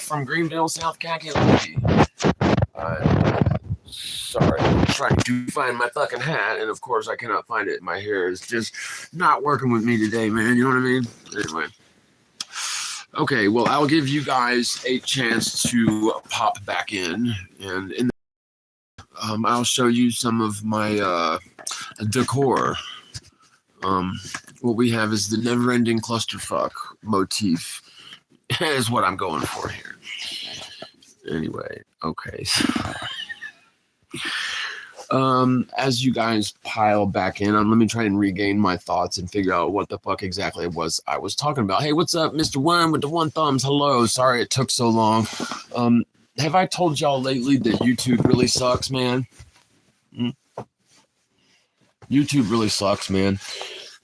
from Greenville, South Kakalaki. Sorry, I'm trying to find my fucking hat, and of course I cannot find it. My hair is just not working with me today, man. You know what I mean? Anyway. Okay, well, I'll give you guys a chance to pop back in, and I'll show you some of my decor. What we have is the never-ending clusterfuck motif. Is what I'm going for here. Anyway, okay. As you guys pile back in, let me try and regain my thoughts and figure out what the fuck exactly it was I was talking about. Hey, what's up, Mr. Worm with the one thumbs? Hello. Sorry it took so long. Have I told y'all lately that YouTube really sucks, man? YouTube really sucks, man.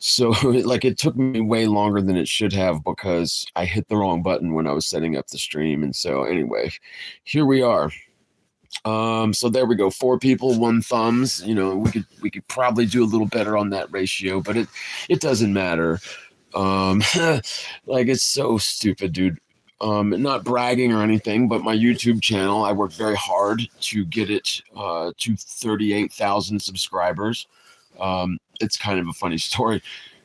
So, like, it took me way longer than it should have because I hit the wrong button when I was setting up the stream. And so, anyway, here we are. So there we go. 4 people, 1 thumbs. You know, we could probably do a little better on that ratio, but it doesn't matter. Like, it's so stupid, dude. Not bragging or anything, but my YouTube channel, I worked very hard to get it to 38,000 subscribers. It's kind of a funny story,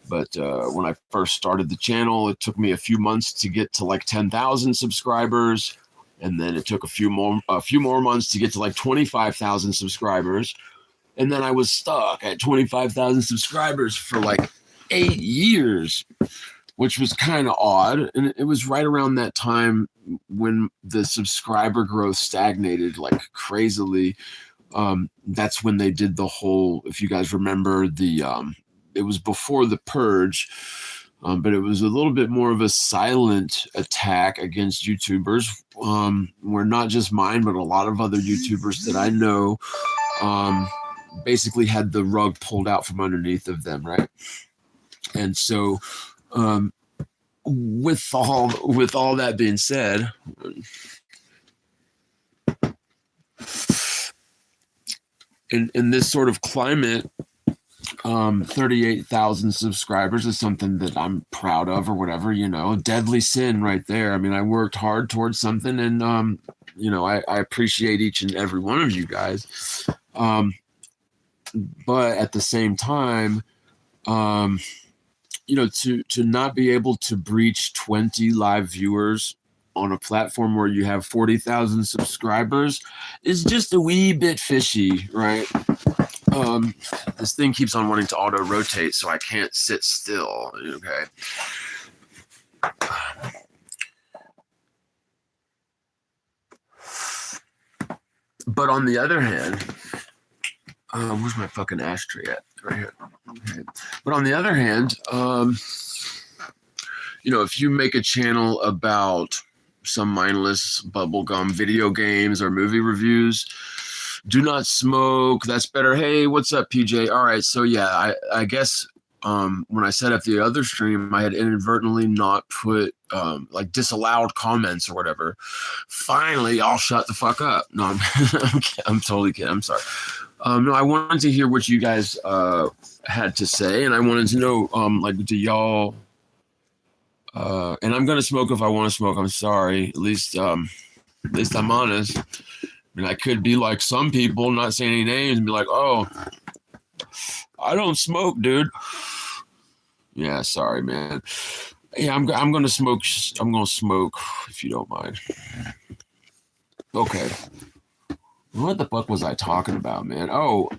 but when I first started the channel, it took me a few months to get to like 10,000 subscribers, and then it took a few more months to get to like 25,000 subscribers, and then I was stuck at 25,000 subscribers for like 8 years, which was kind of odd. And it was right around that time when the subscriber growth stagnated like crazily. That's when they did the whole, if you guys remember, it was before the purge, but it was a little bit more of a silent attack against YouTubers, where not just mine, but a lot of other YouTubers that I know basically had the rug pulled out from underneath of them, right? And so with all that being said, in this sort of climate, 38,000 subscribers is something that I'm proud of, or whatever, you know, deadly sin right there. I mean, I worked hard towards something, and you know, I appreciate each and every one of you guys. But at the same time, you know, to not be able to breach 20 live viewers on a platform where you have 40,000 subscribers is just a wee bit fishy, right? This thing keeps on wanting to auto rotate, so I can't sit still. Okay. But on the other hand, where's my fucking ashtray at? Right here. Okay. But on the other hand, you know, if you make a channel about some mindless bubblegum video games or movie reviews, do not smoke, that's better. Hey, what's up, PJ? All right, so yeah, I guess when I set up the other stream, I had inadvertently not put like disallowed comments or whatever. Finally, I'll shut the fuck up. No, I'm totally kidding. I'm sorry. No, I wanted to hear what you guys had to say, and I wanted to know, like, do y'all? And I'm gonna smoke if I want to smoke. I'm sorry. At least I'm honest. I mean, I could be like some people, not saying any names, and be like, "Oh, I don't smoke, dude." Yeah, sorry, man. Yeah, I'm gonna smoke. I'm gonna smoke if you don't mind. Okay. What the fuck was I talking about, man? Oh,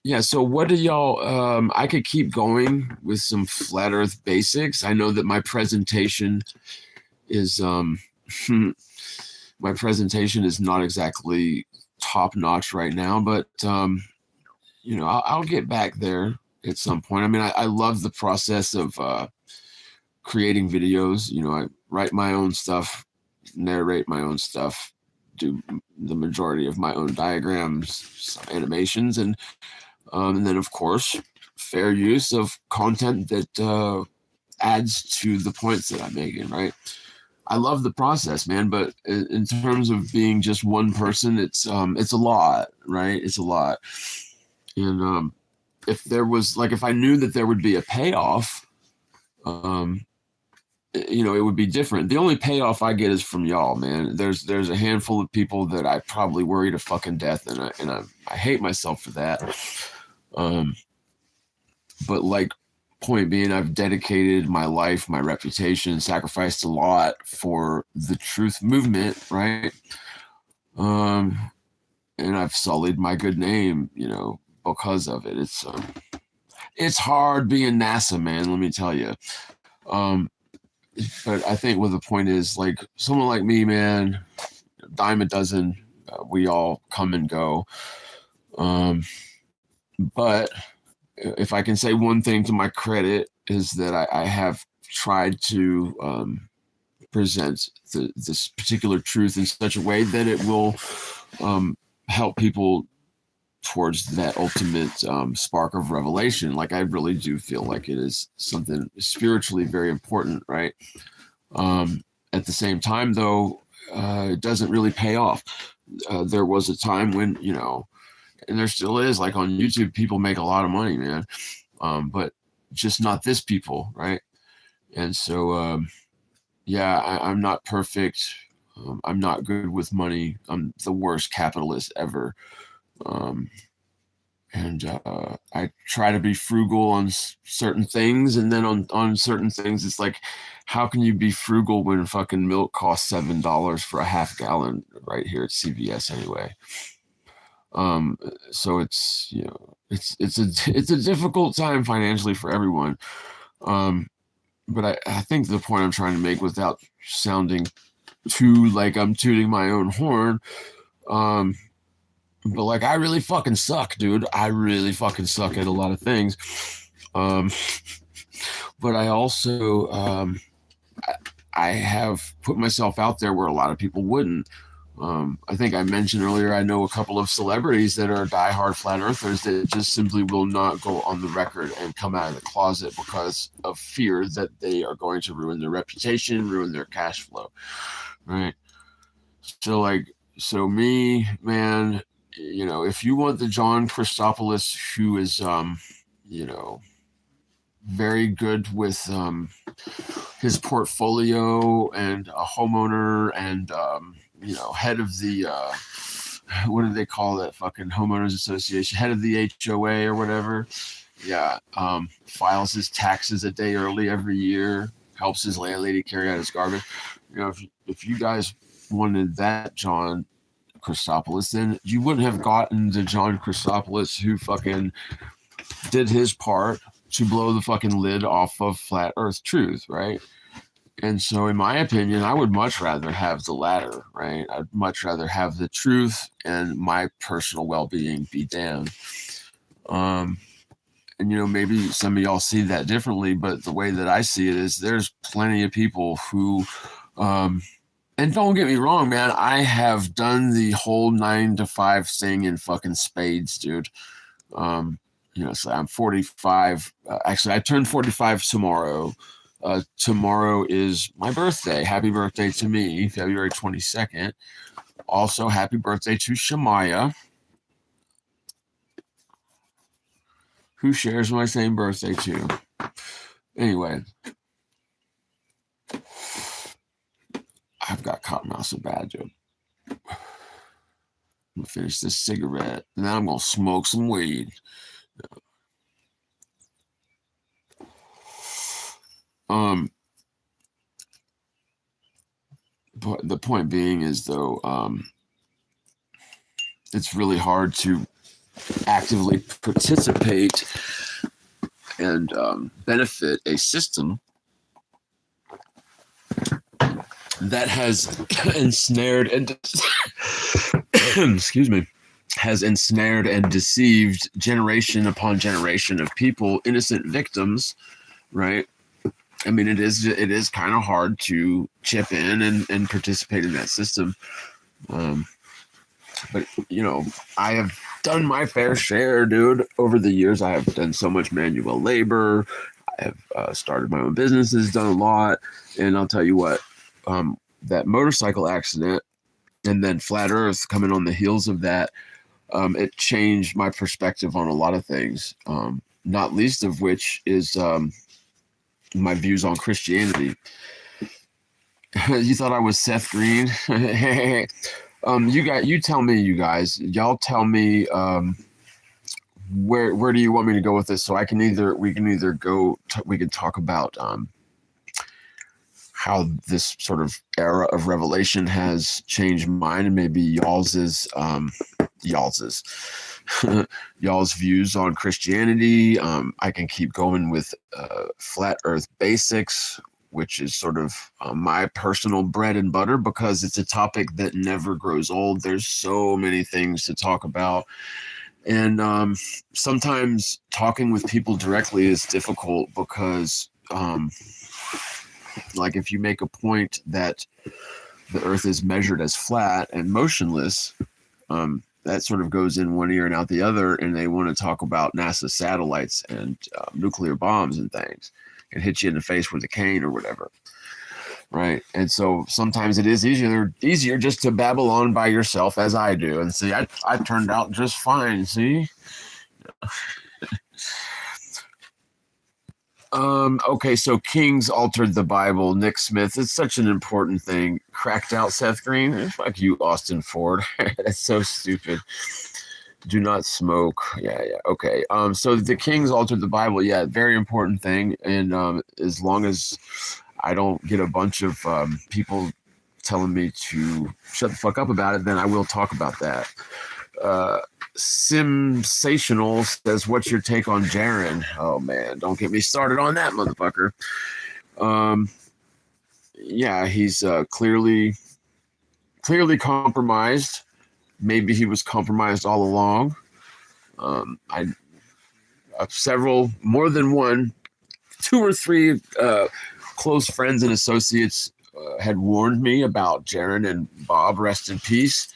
yeah. So what do y'all? I could keep going with some flat Earth basics. I know that my presentation is my presentation is not exactly top notch right now, but you know, I'll get back there at some point. I mean, I love the process of creating videos. You know, I write my own stuff, narrate my own stuff, do the majority of my own diagrams, some animations, and then of course, fair use of content that adds to the points that I'm making, right? I love the process, man, but in terms of being just one person, it's a lot, right? It's a lot. And if there was, like, if I knew that there would be a payoff, you know, it would be different. The only payoff I get is from y'all, man. There's a handful of people that I probably worry to fucking death, and I hate myself for that. But like, point being, I've dedicated my life, my reputation, sacrificed a lot for the truth movement, right? And I've sullied my good name, you know, because of it. It's hard being NASA, man. Let me tell you. But I think what the point is, like, someone like me, man, dime a dozen, we all come and go. But if I can say one thing to my credit, is that I have tried to present this particular truth in such a way that it will help people towards that ultimate spark of revelation. Like, I really do feel like it is something spiritually very important, right? At the same time, though, it doesn't really pay off. There was a time when, you know, and there still is, like on YouTube, people make a lot of money, man. But just not this people, right? And so, yeah, I'm not perfect. I'm not good with money. I'm the worst capitalist ever. And I try to be frugal on certain things, and then on certain things, it's like, how can you be frugal when fucking milk costs $7 for a half gallon right here at CVS anyway? So it's, you know, it's a difficult time financially for everyone. But I think the point I'm trying to make, without sounding too like I'm tooting my own horn, but like, I really fucking suck, dude. I really fucking suck at a lot of things. But I also, I have put myself out there where a lot of people wouldn't. I think I mentioned earlier, I know a couple of celebrities that are diehard flat earthers that just simply will not go on the record and come out of the closet because of fear that they are going to ruin their reputation, ruin their cash flow, right? So me, man, you know, if you want the John Christopoulos who is, you know, very good with his portfolio, and a homeowner, and you know, head of the what do they call that fucking homeowners association, head of the HOA or whatever, yeah, files his taxes a day early every year, helps his landlady carry out his garbage. You know, if you guys wanted that John Christopoulos, then you wouldn't have gotten the John Christopoulos who fucking did his part to blow the fucking lid off of flat earth truth, right? And so, in my opinion, I would much rather have the latter, right? I'd much rather have the truth and my personal well-being be damned. And, you know, maybe some of y'all see that differently, but the way that I see it is, there's plenty of people who, and don't get me wrong, man, I have done the whole 9 to 5 thing in fucking spades, dude. You know, so I'm 45. Actually, I turned 45 tomorrow. Tomorrow is my birthday. Happy birthday to me, February 22nd. Also, happy birthday to Shamaya, who shares my same birthday too. Anyway, I've got cotton mouth so bad, dude. I'm gonna finish this cigarette, and then I'm gonna smoke some weed. But the point being is, though, it's really hard to actively participate and benefit a system that has ensnared and excuse me, has ensnared and deceived generation upon generation of people, innocent victims, right? I mean, it is kind of hard to chip in and participate in that system. But, you know, I have done my fair share, dude. Over the years, I have done so much manual labor. I have started my own businesses, done a lot. And I'll tell you what, that motorcycle accident and then flat earth coming on the heels of that, it changed my perspective on a lot of things, not least of which is my views on Christianity. You thought I was Seth Green? You tell me, you guys. Y'all tell me. Where do you want me to go with this? So we can either go. We can talk about how this sort of era of revelation has changed mine, and maybe y'all's y'all's views on Christianity. I can keep going with flat Earth basics, which is sort of my personal bread and butter because it's a topic that never grows old. There's so many things to talk about. And sometimes talking with people directly is difficult because, like, if you make a point that the Earth is measured as flat and motionless, that sort of goes in one ear and out the other, and they want to talk about NASA satellites and nuclear bombs and things, and hit you in the face with a cane or whatever. Right. And so sometimes it is easier just to babble on by yourself, as I do, and see, I turned out just fine. See. Okay, so kings altered the Bible. Nick Smith, it's such an important thing. Cracked out Seth Green. Fuck you, Austin Ford. That's so stupid. Do not smoke. Yeah. Okay. So the kings altered the Bible. Yeah, very important thing. And as long as I don't get a bunch of people telling me to shut the fuck up about it, then I will talk about that. Simsational says, what's your take on Jiren? Oh man, don't get me started on that motherfucker. Yeah, he's clearly compromised. Maybe he was compromised all along. Several, more than one, 2 or 3 close friends and associates had warned me about Jiren and Bob, rest in peace,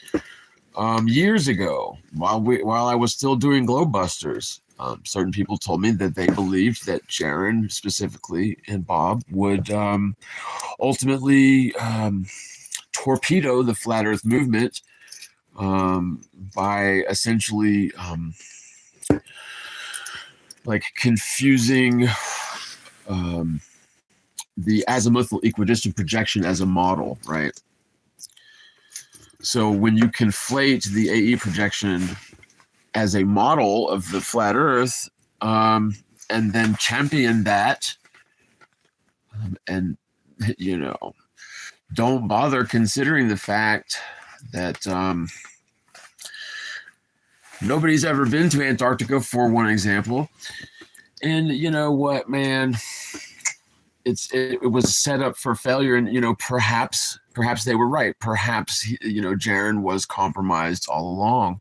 years ago while I was still doing Globebusters. Certain people told me that they believed that Jiren specifically and Bob would ultimately torpedo the flat Earth movement by essentially like confusing the azimuthal equidistant projection as a model, right? So when you conflate the AE projection as a model of the flat Earth, and then champion that, and don't bother considering the fact that nobody's ever been to Antarctica, for one example. And you know what, man? It was set up for failure, and perhaps they were right. Perhaps Jiren was compromised all along.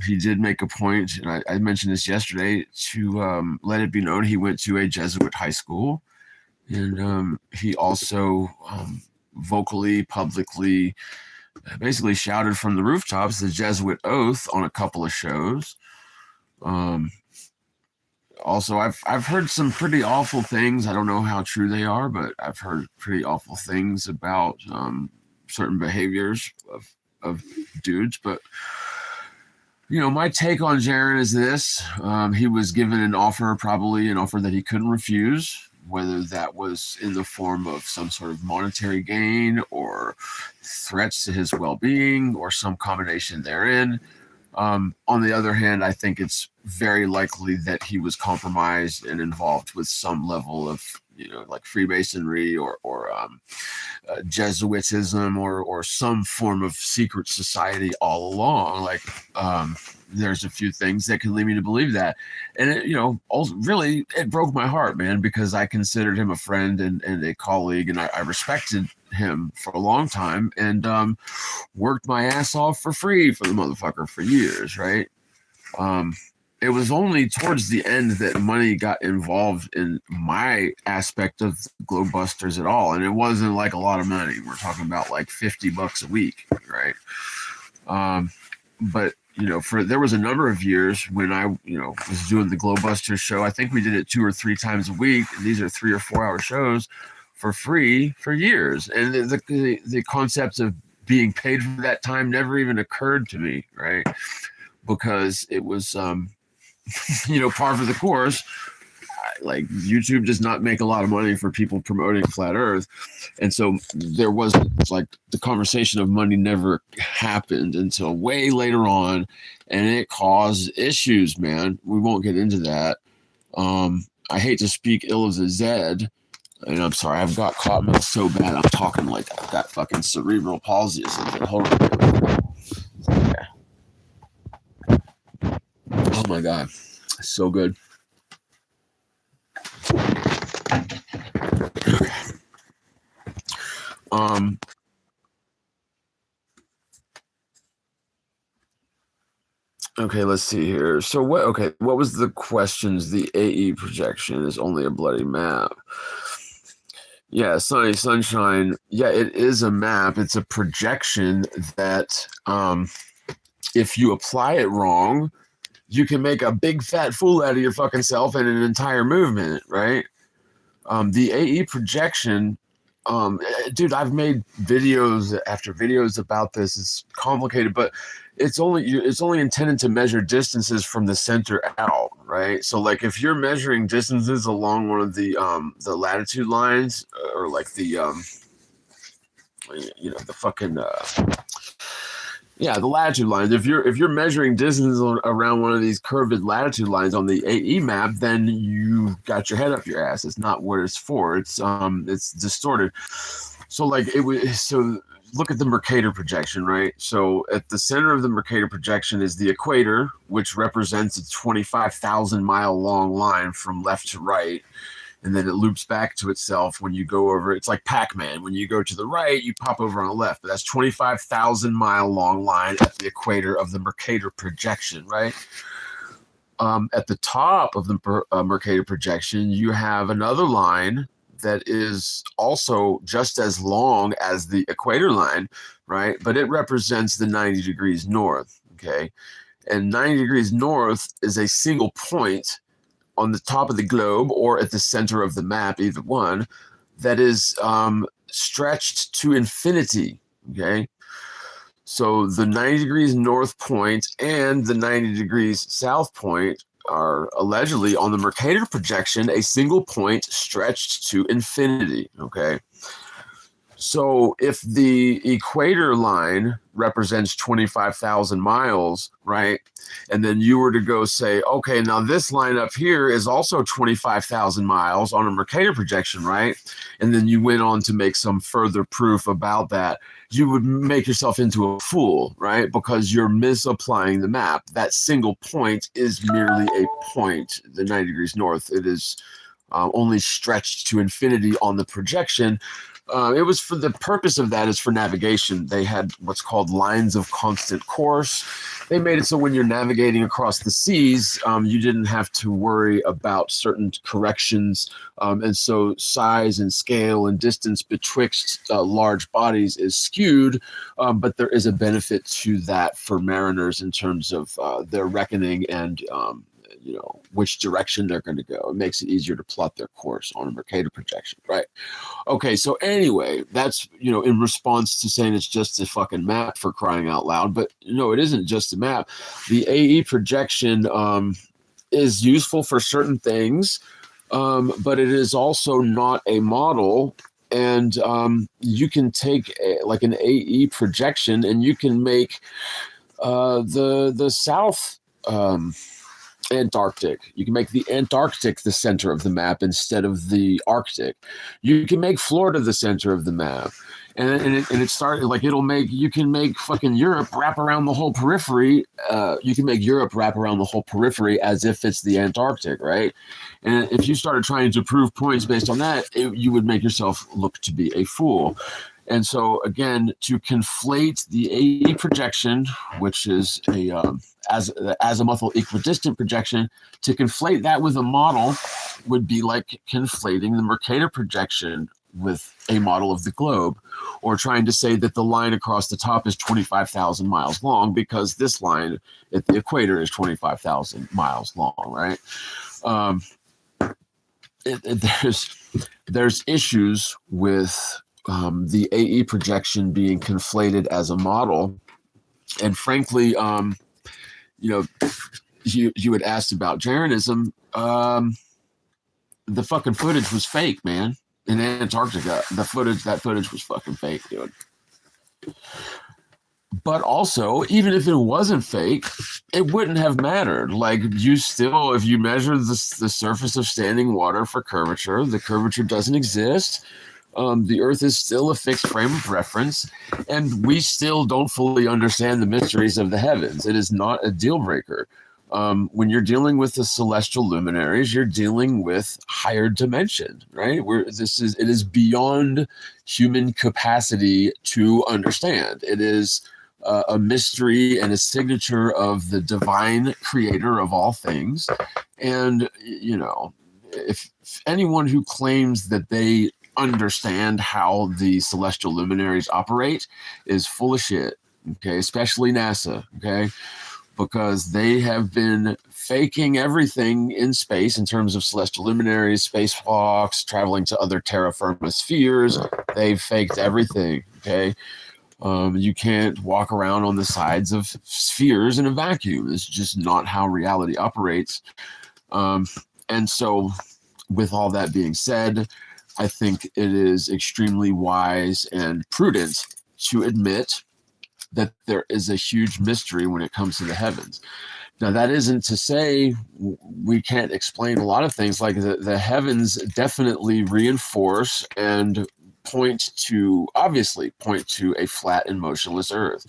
He did make a point, and I mentioned this yesterday, to let it be known he went to a Jesuit high school, and he also vocally, publicly, basically shouted from the rooftops the Jesuit oath on a couple of shows. Also, I've heard some pretty awful things. I don't know how true they are, but I've heard pretty awful things about certain behaviors of dudes. But my take on Jiren is this: he was given an offer that he couldn't refuse, whether that was in the form of some sort of monetary gain or threats to his well-being or some combination therein. On the other hand, I think it's very likely that he was compromised and involved with some level of, like Freemasonry or Jesuitism or some form of secret society all along. Like, there's a few things that can lead me to believe that. And it broke my heart, man, because I considered him a friend and a colleague, and I respected him for a long time, and worked my ass off for free for the motherfucker for years, right? It was only towards the end that money got involved in my aspect of Globebusters at all, and it wasn't like a lot of money. We're talking about like $50 a week, right? But there was a number of years when I was doing the Globebusters show. I think we did it 2 or 3 times a week, and these are 3 or 4 hour shows for free for years, and the concept of being paid for that time never even occurred to me, right? Because it was par for the course. like YouTube does not make a lot of money for people promoting flat Earth, and so there was like the conversation of money never happened until way later on, and it caused issues. Man, we won't get into that. I hate to speak ill of the Zed. And I'm sorry, I've got cotton mouth so bad. I'm talking like I've got fucking cerebral palsy or something. Hold on. Okay. Oh my god, so good. Okay, let's see here. So what? Okay, what was the questions? The AE projection is only a bloody map. Yeah, sunny sunshine. Yeah, it is a map. It's a projection that, if you apply it wrong, you can make a big fat fool out of your fucking self in an entire movement, right? The AE projection, dude, I've made videos after videos about this. It's complicated, but it's only intended to measure distances from the center out, right? So like if you're measuring distances along one of the latitude lines, or like the the fucking the latitude lines. If you're measuring distances around one of these curved latitude lines on the AE map, then you got your head up your ass. It's not what it's for. It's distorted. So like look at the Mercator projection, right? So at the center of the Mercator projection is the equator, which represents a 25,000 mile long line from left to right. And then it loops back to itself when you go over. It's like Pac-Man. When you go to the right, you pop over on the left. But that's 25,000 mile long line at the equator of the Mercator projection, right? At the top of the Mercator projection, you have another line that is also just as long as the equator line, right? But it represents the 90 degrees north, okay? And 90 degrees north is a single point on the top of the globe or at the center of the map, either one, that is stretched to infinity, okay? So the 90 degrees north point and the 90 degrees south point are allegedly on the Mercator projection a single point stretched to infinity, okay? So if the equator line represents 25,000 miles, right? And then you were to go say, okay, now this line up here is also 25,000 miles on a Mercator projection, right? And then you went on to make some further proof about that. You would make yourself into a fool, right? Because you're misapplying the map. That single point is merely a point, the 90 degrees north. It is only stretched to infinity on the projection. It was for the purpose of that is for navigation. They had what's called lines of constant course. They made it so when you're navigating across the seas, you didn't have to worry about certain corrections. And so size and scale and distance betwixt large bodies is skewed, but there is a benefit to that for mariners in terms of their reckoning and which direction they're going to go. It makes it easier to plot their course on a Mercator projection, right? Okay, so anyway, that's, in response to saying it's just a fucking map for crying out loud, but no, it isn't just a map. The AE projection is useful for certain things, but it is also not a model. And you can take like an AE projection and you can make the South Antarctic. You can make the Antarctic the center of the map instead of the Arctic. You can make Florida the center of the map. And it started like you can make fucking Europe wrap around the whole periphery. You can make Europe wrap around the whole periphery as if it's the Antarctic, right? And if you started trying to prove points based on that, you would make yourself look to be a fool. And so, again, to conflate the AE projection, which is a azimuthal equidistant projection, to conflate that with a model would be like conflating the Mercator projection with a model of the globe, or trying to say that the line across the top is 25,000 miles long because this line at the equator is 25,000 miles long, right? There's issues with the AE projection being conflated as a model. And frankly, you had asked about Jirenism. the fucking footage was fake, man. In Antarctica, that footage was fucking fake, dude. But also, even if it wasn't fake, it wouldn't have mattered. Like, you still, if you measure the surface of standing water for curvature, the curvature doesn't exist. The Earth is still a fixed frame of reference, and we still don't fully understand the mysteries of the heavens. It is not a deal breaker. When you're dealing with the celestial luminaries, you're dealing with higher dimension, right? It is beyond human capacity to understand. It is a mystery and a signature of the divine creator of all things. And, you know, if anyone who claims that they understand how the celestial luminaries operate is full of shit, okay? Especially NASA, okay? Because they have been faking everything in space in terms of celestial luminaries, spacewalks, traveling to other terra firma spheres. They've faked everything, okay? You can't walk around on the sides of spheres in a vacuum. It's just not how reality operates. And so, with all that being said, I think it is extremely wise and prudent to admit that there is a huge mystery when it comes to the heavens. Now, that isn't to say we can't explain a lot of things. Like the heavens definitely reinforce and obviously point to a flat and motionless Earth.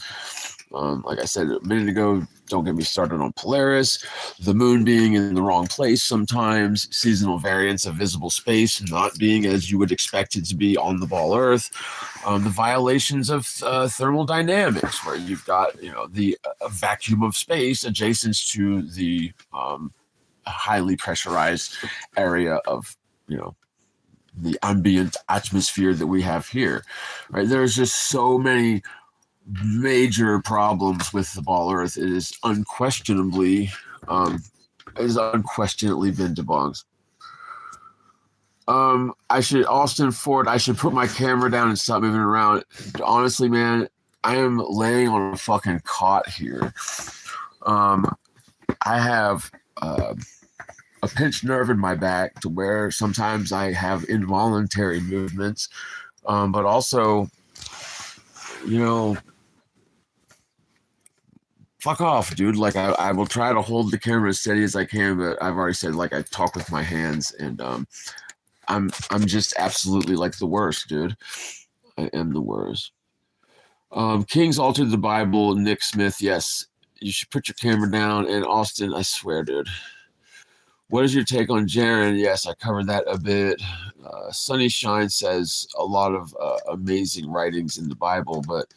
Like I said a minute ago, don't get me started on Polaris, the moon being in the wrong place sometimes, seasonal variance of visible space not being as you would expect it to be on the ball Earth, the violations of thermodynamics, where you've got, you know, the vacuum of space adjacent to the highly pressurized area of, you know, the ambient atmosphere that we have here, right? There's just so many major problems with the ball Earth. It is unquestionably been debunked. Austin Ford, I should put my camera down and stop moving around. Honestly, man, I am laying on a fucking cot here. I have a pinched nerve in my back to where sometimes I have involuntary movements, but also, you know, fuck off, dude. Like, I will try to hold the camera as steady as I can, but I've already said, like, I talk with my hands, and I'm just absolutely like the worst, dude. I am the worst. Kings altered the Bible. Nick Smith, yes, you should put your camera down. And Austin, I swear, dude. What is your take on Jiren? Yes, I covered that a bit. Sunny Shine says a lot of amazing writings in the Bible, but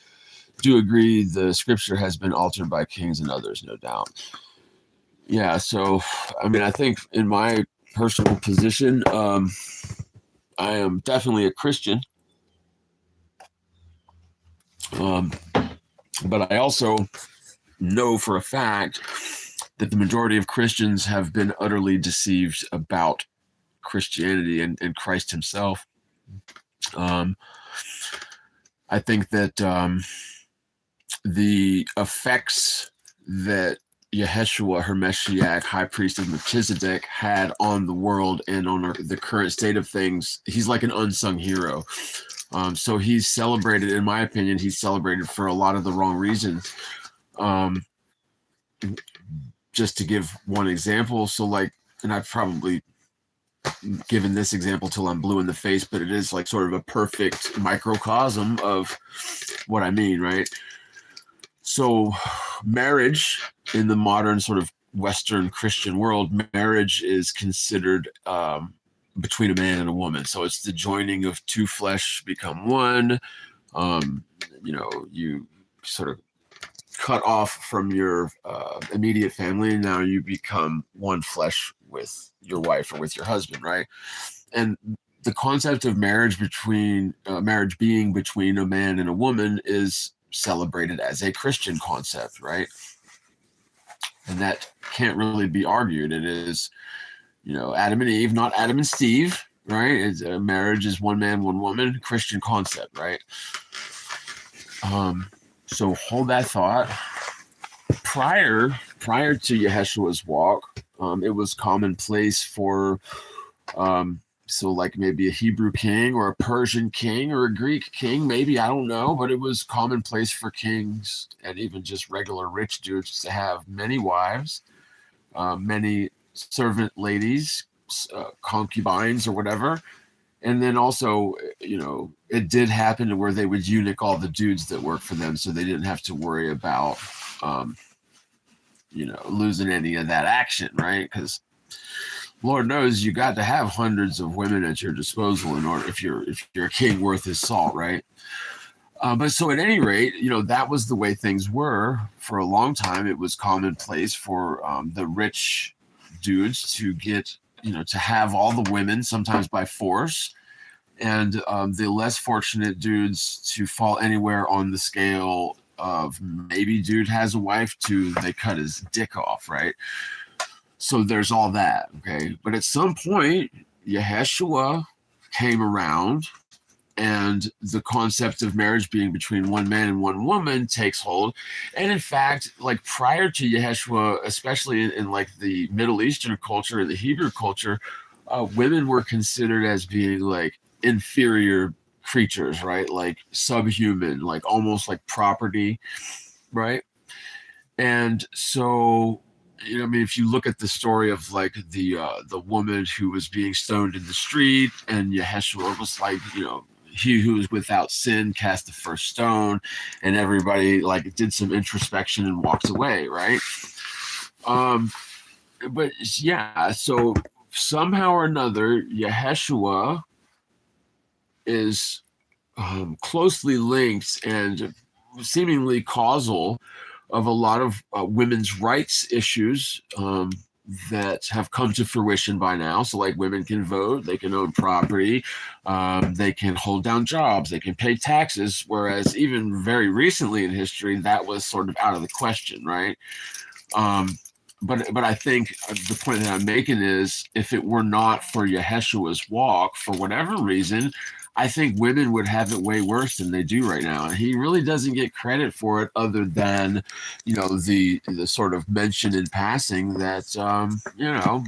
do agree the scripture has been altered by kings and others, no doubt. Yeah, so, I mean, I think in my personal position, I am definitely a Christian. But I also know for a fact that the majority of Christians have been utterly deceived about Christianity and Christ himself. I think that the effects that Yeshua, her Meshiach, high priest of Melchizedek, had on the world and on the current state of things, he's like an unsung hero. So he's celebrated, in my opinion, he's celebrated for a lot of the wrong reasons. Just to give one example, so like, and I've probably given this example till I'm blue in the face, but it is like sort of a perfect microcosm of what I mean, right? So marriage in the modern sort of Western Christian world, marriage is considered between a man and a woman. So it's the joining of two flesh become one. You know, you sort of cut off from your immediate family, and now you become one flesh with your wife or with your husband, right? And the concept of marriage being between a man and a woman is celebrated as a Christian concept, right? And that can't really be argued. It is, you know, Adam and Eve, not Adam and Steve, right? Marriage is one man, one woman, Christian concept, right? So hold that thought. Prior to Yeshua's walk, it was commonplace for So like maybe a Hebrew king or a Persian king or a Greek king, maybe, I don't know, but it was commonplace for kings and even just regular rich dudes to have many wives, many servant ladies, concubines or whatever. And then also, it did happen to where they would eunuch all the dudes that worked for them, so they didn't have to worry about, losing any of that action, right? Because Lord knows you got to have hundreds of women at your disposal in order if you're a king worth his salt, right? But so at any rate, that was the way things were for a long time. It was commonplace for the rich dudes to get, to have all the women, sometimes by force, and the less fortunate dudes to fall anywhere on the scale of maybe dude has a wife to they cut his dick off, right? So there's all that, okay? But at some point, Yeshua came around, and the concept of marriage being between one man and one woman takes hold. And in fact, like prior to Yeshua, especially in like the Middle Eastern culture and the Hebrew culture, women were considered as being like inferior creatures, right? Like subhuman, like almost like property, right? And so, I mean, if you look at the story of like the woman who was being stoned in the street, and Yeshua was like, he who is without sin cast the first stone, and everybody like did some introspection and walked away, right? But yeah, so somehow or another, Yeshua is closely linked and seemingly causal of a lot of women's rights issues that have come to fruition by now. So like women can vote, they can own property, they can hold down jobs, they can pay taxes, whereas even very recently in history, that was sort of out of the question, right? But I think the point that I'm making is if it were not for Yeshua's walk, for whatever reason, I think women would have it way worse than they do right now. And he really doesn't get credit for it other than, the sort of mention in passing that,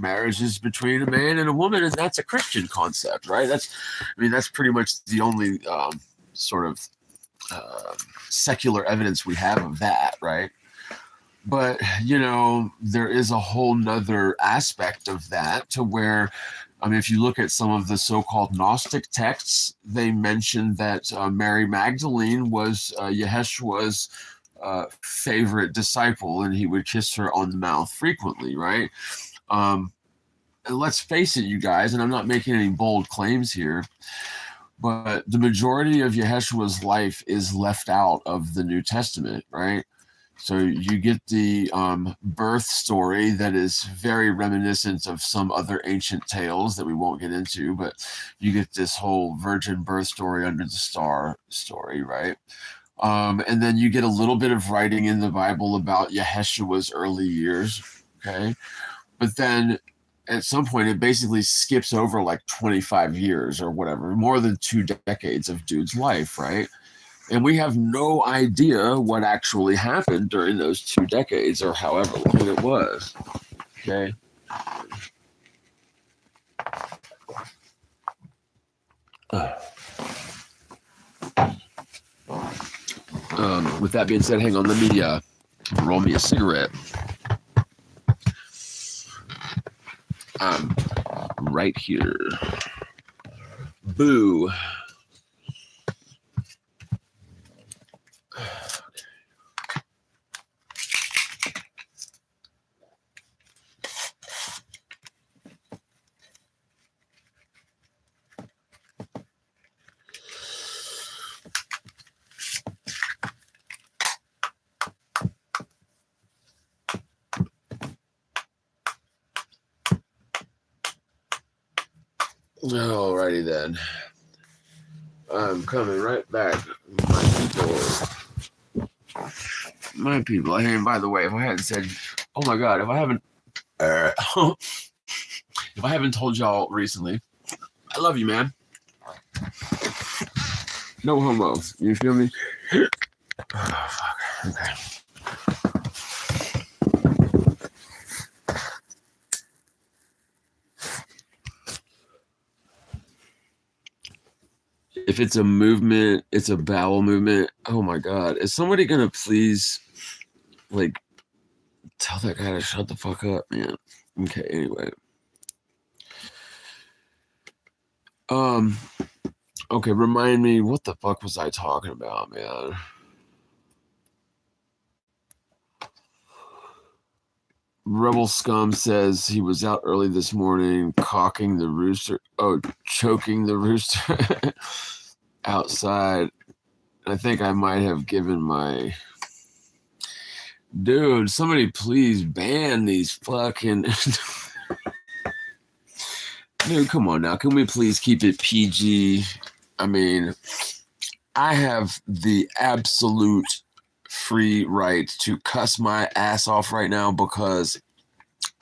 marriage is between a man and a woman, and that's a Christian concept, right? That's pretty much the only sort of secular evidence we have of that, right? But, there is a whole nother aspect of that to where, if you look at some of the so-called Gnostic texts, they mention that Mary Magdalene was Yeshua's favorite disciple, and he would kiss her on the mouth frequently, right? And let's face it, you guys, and I'm not making any bold claims here, but the majority of Yeshua's life is left out of the New Testament, right? So you get the birth story that is very reminiscent of some other ancient tales that we won't get into, but you get this whole virgin birth story under the star story, right? And then you get a little bit of writing in the Bible about Yeshua's early years, okay? But then at some point, it basically skips over like 25 years or whatever, more than 2 decades of dude's life, right? And we have no idea what actually happened during those 2 decades or however long it was. Okay. With that being said, hang on, let me roll me a cigarette. Right here. Boo. Alrighty then. I'm coming right back, my people. And by the way, if I hadn't said, oh my God, if I haven't told y'all recently, I love you, man. No homo. You feel me? Oh, fuck. Okay. if it's a movement, it's a bowel movement. Oh my God. Is somebody going to please, like, tell that guy to shut the fuck up, man? Okay, anyway. Okay, remind me, what the fuck was I talking about, man? Rebel Scum says he was out early this morning, choking the rooster outside. I think I might have given my... Dude, somebody please ban these fucking... Dude, come on now. Can we please keep it PG? I mean, I have the absolute free right to cuss my ass off right now because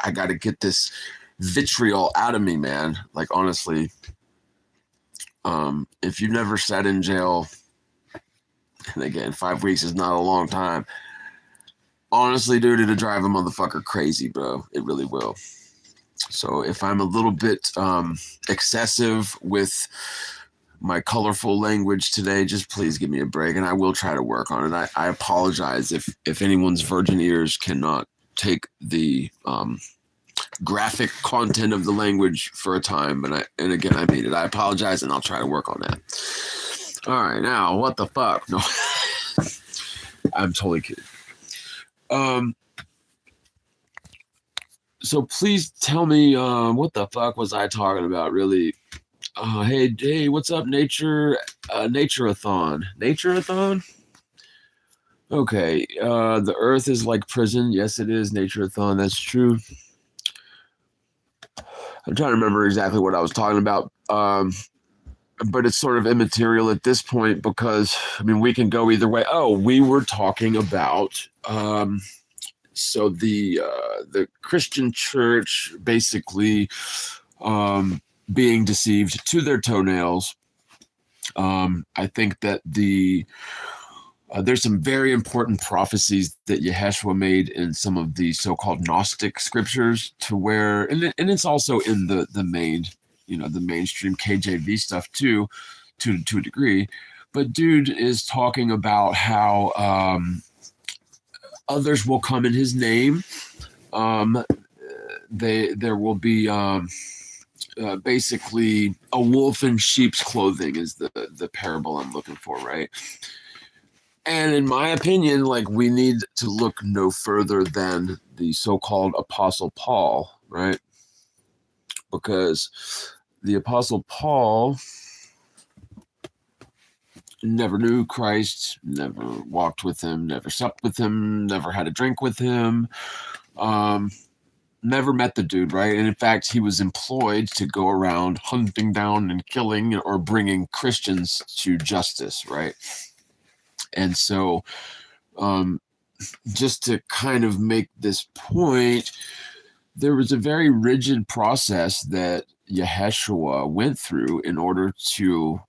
I got to get this vitriol out of me, man. Like, honestly, if you've never sat in jail, and again, 5 weeks is not a long time, honestly, dude, it'll drive a motherfucker crazy, bro. It really will. So if I'm a little bit excessive with my colorful language today, just please give me a break, and I will try to work on it. I apologize if anyone's virgin ears cannot take the graphic content of the language for a time, and again, I mean it. I apologize, and I'll try to work on that. All right, now, what the fuck? No, I'm totally kidding. So please tell me, what the fuck was I talking about, really? Hey, what's up, Natureathon? Natureathon? Okay, the Earth is like prison. Yes, it is, Natureathon. That's true. I'm trying to remember exactly what I was talking about, but it's sort of immaterial at this point because, I mean, we can go either way. Oh, we were talking about... So the Christian church basically being deceived to their toenails. I think that there's some very important prophecies that Yeshua made in some of the so-called Gnostic scriptures, to where, and it's also in the main, the mainstream KJV stuff too, to a degree. But dude is talking about how others will come in his name. There will be basically a wolf in sheep's clothing is the parable I'm looking for, right? And in my opinion, like, we need to look no further than the so-called Apostle Paul, right? Because the Apostle Paul never knew Christ, never walked with him, never supped with him, never had a drink with him, never met the dude, right? And in fact, he was employed to go around hunting down and killing or bringing Christians to justice, right? And so just to kind of make this point, there was a very rigid process that Yeshua went through in order to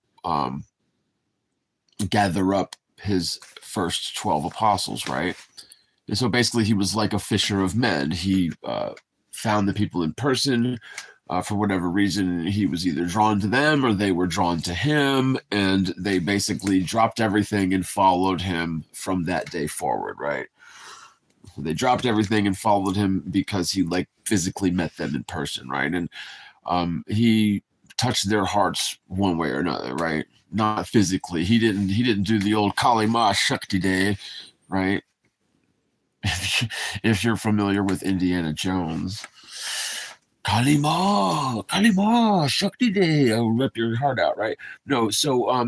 gather up his first 12 apostles, right? And so basically he was like a fisher of men. He found the people in person. For whatever reason, he was either drawn to them or they were drawn to him, and they basically dropped everything and followed him from that day forward, right? They dropped everything and followed him because he, like, physically met them in person, right? And he touched their hearts one way or another, right? Not physically. He didn't do the old Kali Ma Shakti Day, right? If you're familiar with Indiana Jones. Kali Ma, Shakti Day. I'll rip your heart out, right? No, so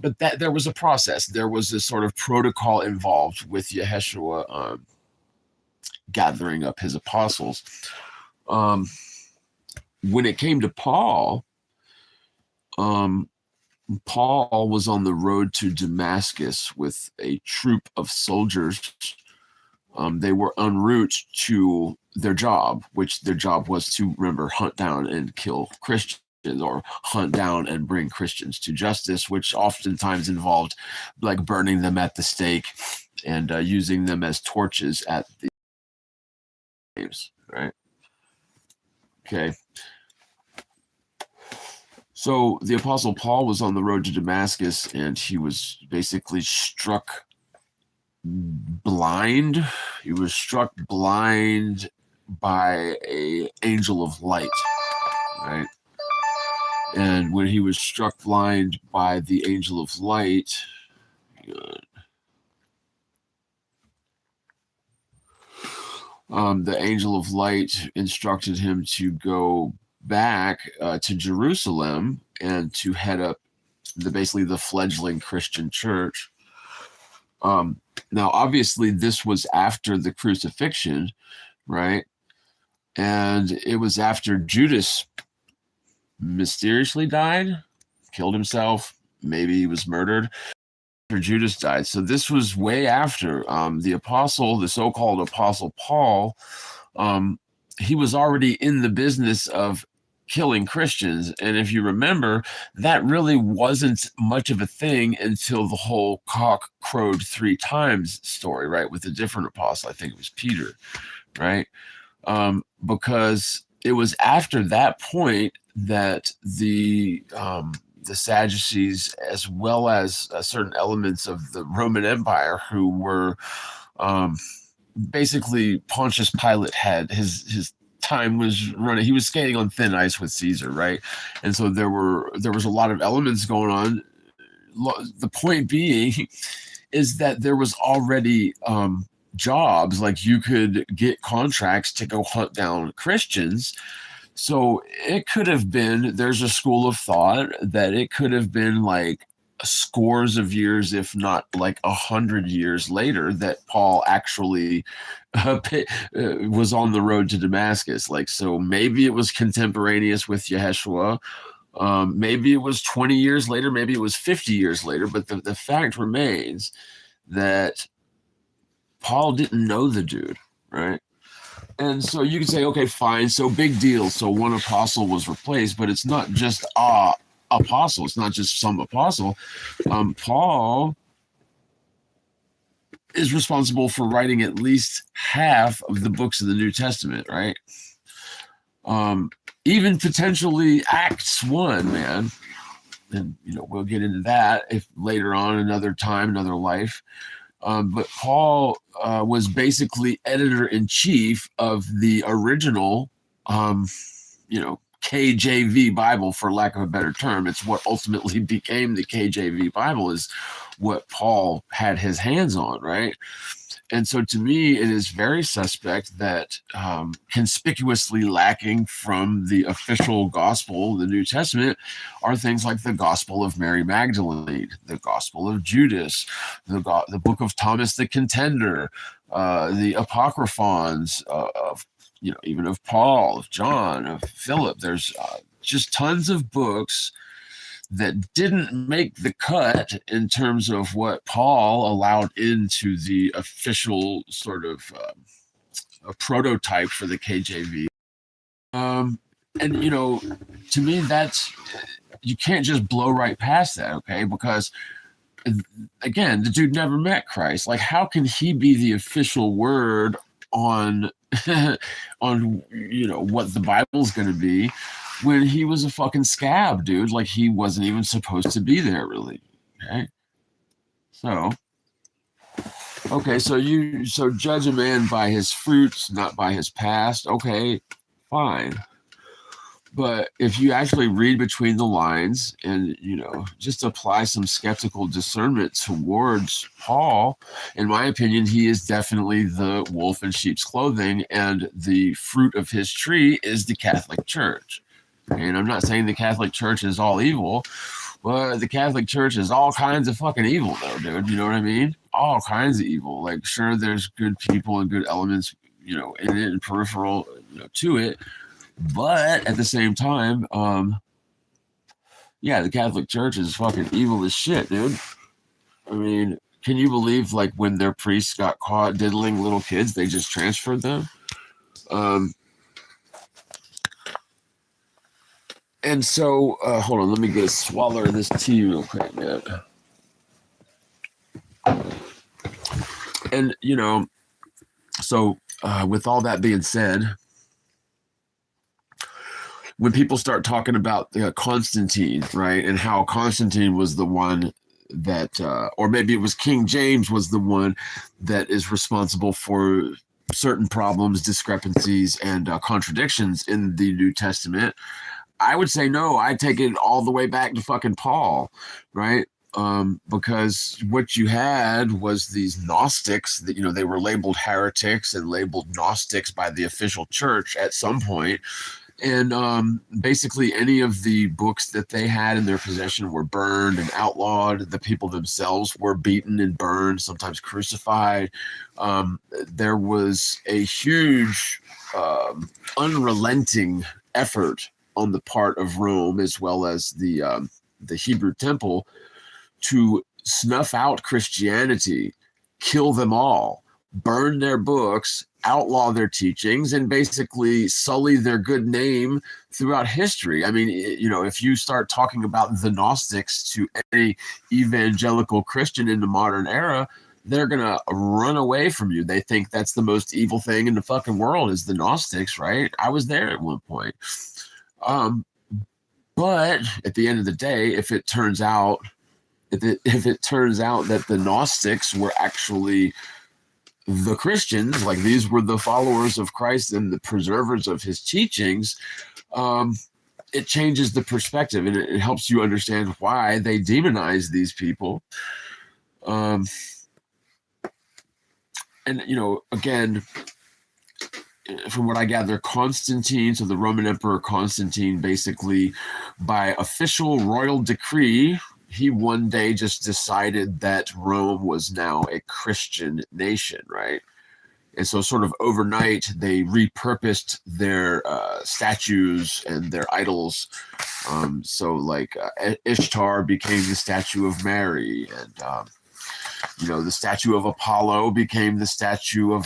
but that there was a process. There was a sort of protocol involved with Yeshua gathering up his apostles. When it came to Paul, Paul was on the road to Damascus with a troop of soldiers. They were en route to their job, which their job was to, remember, hunt down and kill Christians, or hunt down and bring Christians to justice, which oftentimes involved, like, burning them at the stake and using them as torches at the games, right? Okay. So the Apostle Paul was on the road to Damascus, and he was basically struck blind. He was struck blind by an angel of light, right? And when he was struck blind by the angel of light, the angel of light instructed him to go back to Jerusalem and to head up basically the fledgling Christian church. Now, obviously, this was after the crucifixion, right? And it was after Judas mysteriously died, killed himself, maybe he was murdered. After Judas died. So this was way after the so-called Apostle Paul. He was already in the business of killing Christians. And if you remember, that really wasn't much of a thing until the whole cock crowed 3 times story, right? With a different apostle. I think it was Peter, right? Because it was after that point that the Sadducees, as well as certain elements of the Roman Empire, who were basically Pontius Pilate had his time was running. He was skating on thin ice with Caesar, right? And so there was a lot of elements going on. The point being is that there was already jobs, like you could get contracts to go hunt down Christians. So it could have been, there's a school of thought that it could have been like scores of years, if not like 100 years later, that Paul actually was on the road to Damascus. Like, so maybe it was contemporaneous with Yeshua. Maybe it was 20 years later, maybe it was 50 years later, but the fact remains that Paul didn't know the dude, right? And so you can say, okay, fine, so big deal. So one apostle was replaced, but it's not just apostle. It's not just some apostle. Paul is responsible for writing at least half of the books of the New Testament, right? Even potentially Acts 1, man. And, we'll get into that if later on, another time, another life. But Paul was basically editor-in-chief of the original, KJV Bible, for lack of a better term. It's what ultimately became the KJV Bible, is what Paul had his hands on, right? And so to me, it is very suspect that conspicuously lacking from the official gospel, the New Testament, are things like the Gospel of Mary Magdalene, the Gospel of Judas, the book of Thomas the Contender, the Apocryphons of, even of Paul, of John, of Philip. There's just tons of books that didn't make the cut in terms of what Paul allowed into the official sort of a prototype for the KJV. And, to me, that's, you can't just blow right past that, okay? Because, again, the dude never met Christ. Like, how can he be the official word on, on, what the Bible's going to be, when he was a fucking scab, dude? Like, he wasn't even supposed to be there, really. Okay. So judge a man by his fruits, not by his past. Okay, fine. But if you actually read between the lines and, just apply some skeptical discernment towards Paul, in my opinion, he is definitely the wolf in sheep's clothing, and the fruit of his tree is the Catholic Church. And I'm not saying the Catholic Church is all evil, but the Catholic Church is all kinds of fucking evil, though, dude. You know what I mean? All kinds of evil. Like, sure, there's good people and good elements, in it and peripheral, to it. But at the same time, the Catholic Church is fucking evil as shit, dude. I mean, can you believe, like, when their priests got caught diddling little kids, they just transferred them? And so, hold on, let me get a swallow of this tea real quick, man. And, so with all that being said, when people start talking about Constantine, right, and how Constantine was the one that, or maybe it was King James was the one that is responsible for certain problems, discrepancies, and contradictions in the New Testament, I would say no. I take it all the way back to fucking Paul, right? Because what you had was these Gnostics that, they were labeled heretics and labeled Gnostics by the official church at some point. And basically, any of the books that they had in their possession were burned and outlawed. The people themselves were beaten and burned, sometimes crucified. There was a huge, unrelenting effort on the part of Rome, as well as the Hebrew temple, to snuff out Christianity, kill them all, burn their books, outlaw their teachings, and basically sully their good name throughout history. I mean, if you start talking about the Gnostics to any evangelical Christian in the modern era, they're going to run away from you. They think that's the most evil thing in the fucking world is the Gnostics, right? I was there at one point. But at the end of the day, if it turns out that the Gnostics were actually the Christians, like these were the followers of Christ and the preservers of his teachings, it changes the perspective, and it helps you understand why they demonize these people. And, again, from what I gather, Constantine, so the Roman Emperor Constantine, basically by official royal decree, he one day just decided that Rome was now a Christian nation, right? And so sort of overnight, they repurposed their statues and their idols. So like Ishtar became the statue of Mary, and the statue of Apollo became the statue of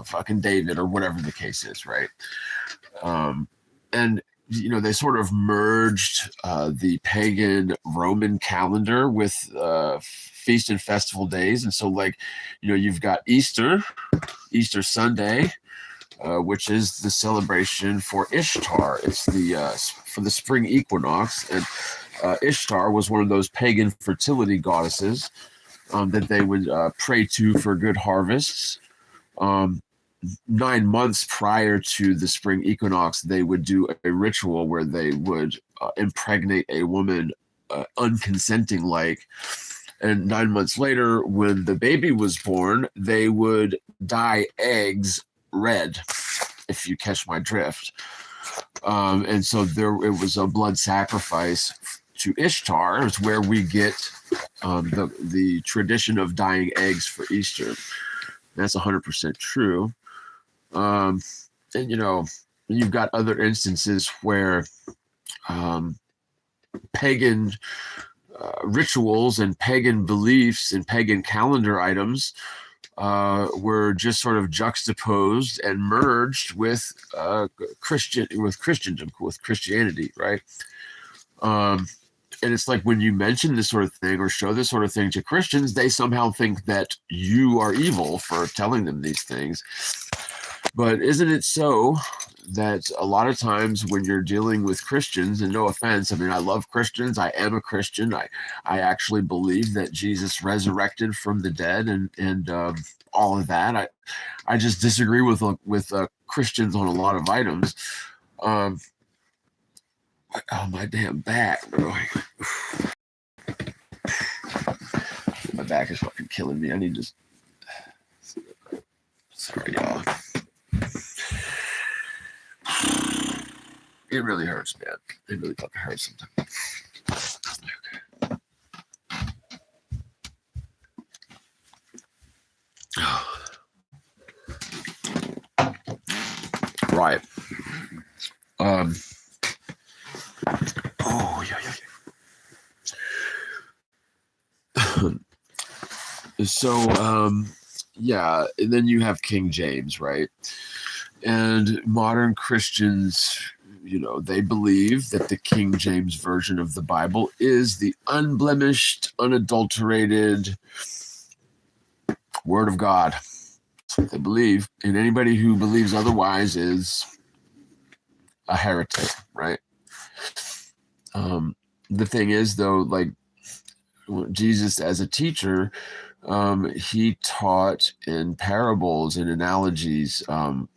fucking David, or whatever the case is, right? And they sort of merged the pagan Roman calendar with feast and festival days. And so, like, you've got Easter Sunday, which is the celebration for Ishtar. It's for the spring equinox. And Ishtar was one of those pagan fertility goddesses that they would pray to for good harvests. 9 months prior to the spring equinox, they would do a ritual where they would impregnate a woman unconsenting, and 9 months later, when the baby was born, they would dye eggs red, if you catch my drift. And so it was a blood sacrifice to Ishtar. It's where we get the tradition of dyeing eggs for Easter. That's 100% true. And you've got other instances where pagan rituals and pagan beliefs and pagan calendar items were just sort of juxtaposed and merged with Christianity, right? And it's like when you mention this sort of thing or show this sort of thing to Christians, they somehow think that you are evil for telling them these things. But isn't it so that a lot of times when you're dealing with Christians, and no offense, I mean, I love Christians. I am a Christian. I actually believe that Jesus resurrected from the dead and all of that. I just disagree with Christians on a lot of items. Oh, my damn back, bro. My back is fucking killing me. I need to... Sorry, y'all. It really hurts, man. It really fucking hurts sometimes. Okay. Right. Oh, yeah. So, yeah, and then you have King James, right? And modern Christians, they believe that the King James version of the Bible is the unblemished, unadulterated Word of God. That's what they believe. And anybody who believes otherwise is a heretic, right? The thing is, though, like Jesus as a teacher, he taught in parables and analogies.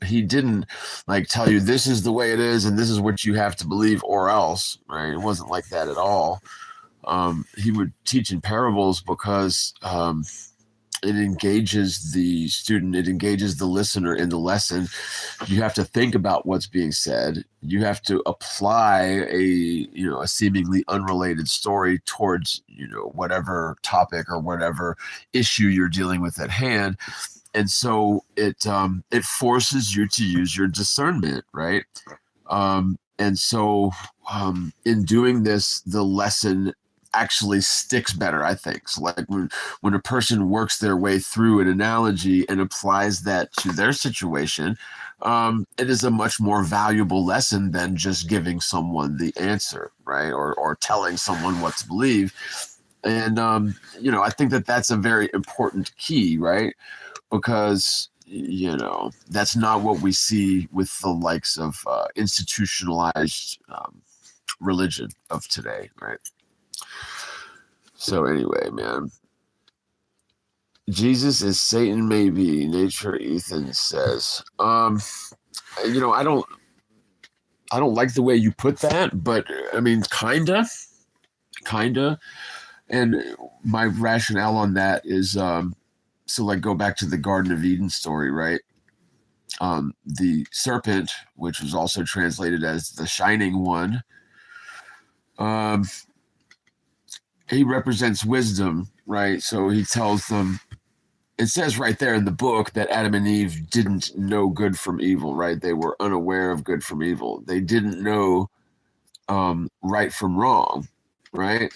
He didn't like tell you this is the way it is and this is what you have to believe or else, right? It wasn't like that at all. He would teach in parables because it engages the student, it engages the listener in the lesson. You have to think about what's being said. You have to apply a seemingly unrelated story towards whatever topic or whatever issue you're dealing with at hand. And so it forces you to use your discernment, right? And so in doing this, the lesson actually sticks better, I think. So like when a person works their way through an analogy and applies that to their situation, it is a much more valuable lesson than just giving someone the answer, right? Or telling someone what to believe. And, I think that that's a very important key, right? Because, that's not what we see with the likes of institutionalized religion of today, right? So anyway, man, Jesus is Satan maybe, Nature Ethan says. I don't like the way you put that, but I mean, kinda. And my rationale on that is, so like go back to the Garden of Eden story, right? The serpent, which was also translated as the Shining One, he represents wisdom, right? So he tells them, it says right there in the book that Adam and Eve didn't know good from evil, right? They were unaware of good from evil. They didn't know right from wrong, right?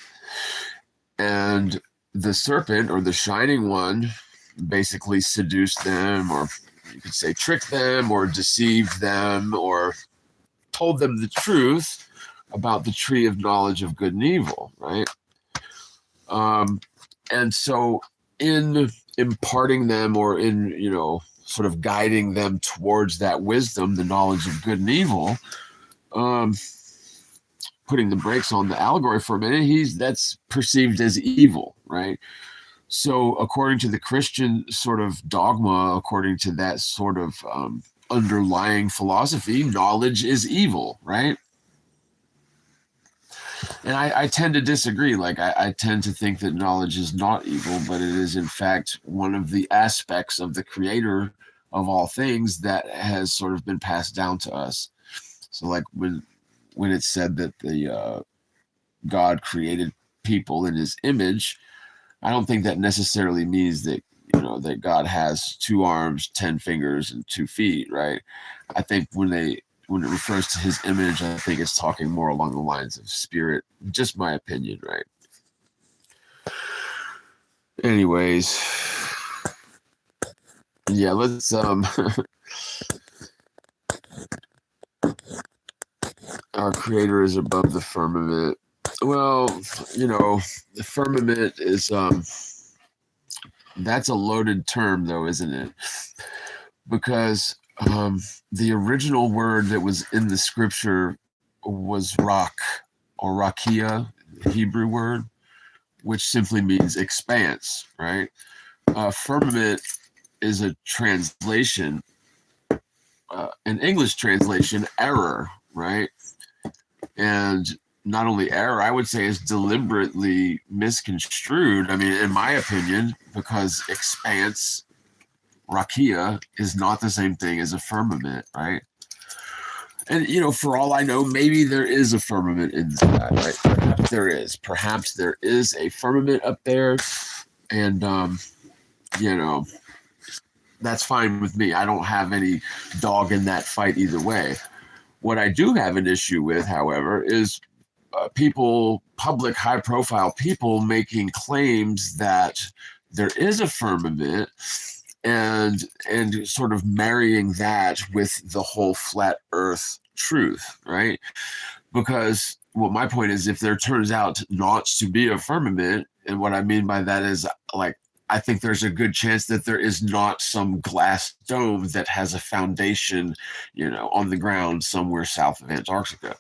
And the serpent, or the Shining One, basically seduced them, or you could say tricked them, or deceived them, or told them the truth about the tree of knowledge of good and evil, right? And so in imparting them, or in, sort of guiding them towards that wisdom, the knowledge of good and evil, putting the brakes on the allegory for a minute, that's perceived as evil, right? So according to the Christian sort of dogma, according to that sort of underlying philosophy, knowledge is evil, right? And I tend to disagree. Like, I tend to think that knowledge is not evil, but it is, in fact, one of the aspects of the creator of all things that has sort of been passed down to us. So, like, when it's said that the God created people in his image, I don't think that necessarily means that, that God has 2 arms, 10 fingers, and 2 feet, right? I think when it refers to his image, I think it's talking more along the lines of spirit. Just my opinion, right? Anyways, yeah, let's our creator is above the firmament. Well, the firmament is that's a loaded term, though, isn't it? Because the original word that was in the scripture was rock, or rakia, the Hebrew word, which simply means expanse, right? Firmament is a translation, an English translation error, right? And not only error, I would say is deliberately misconstrued. I mean, in my opinion, because expanse, rakia, is not the same thing as a firmament, right? And, for all I know, maybe there is a firmament in the sky, right? Perhaps there is a firmament up there. And, that's fine with me. I don't have any dog in that fight either way. What I do have an issue with, however, is public high-profile people making claims that there is a firmament, and sort of marrying that with the whole flat earth truth, right? Because what my point is, if there turns out not to be a firmament, and what I mean by that is, like, I think there's a good chance that there is not some glass dome that has a foundation, on the ground somewhere south of Antarctica.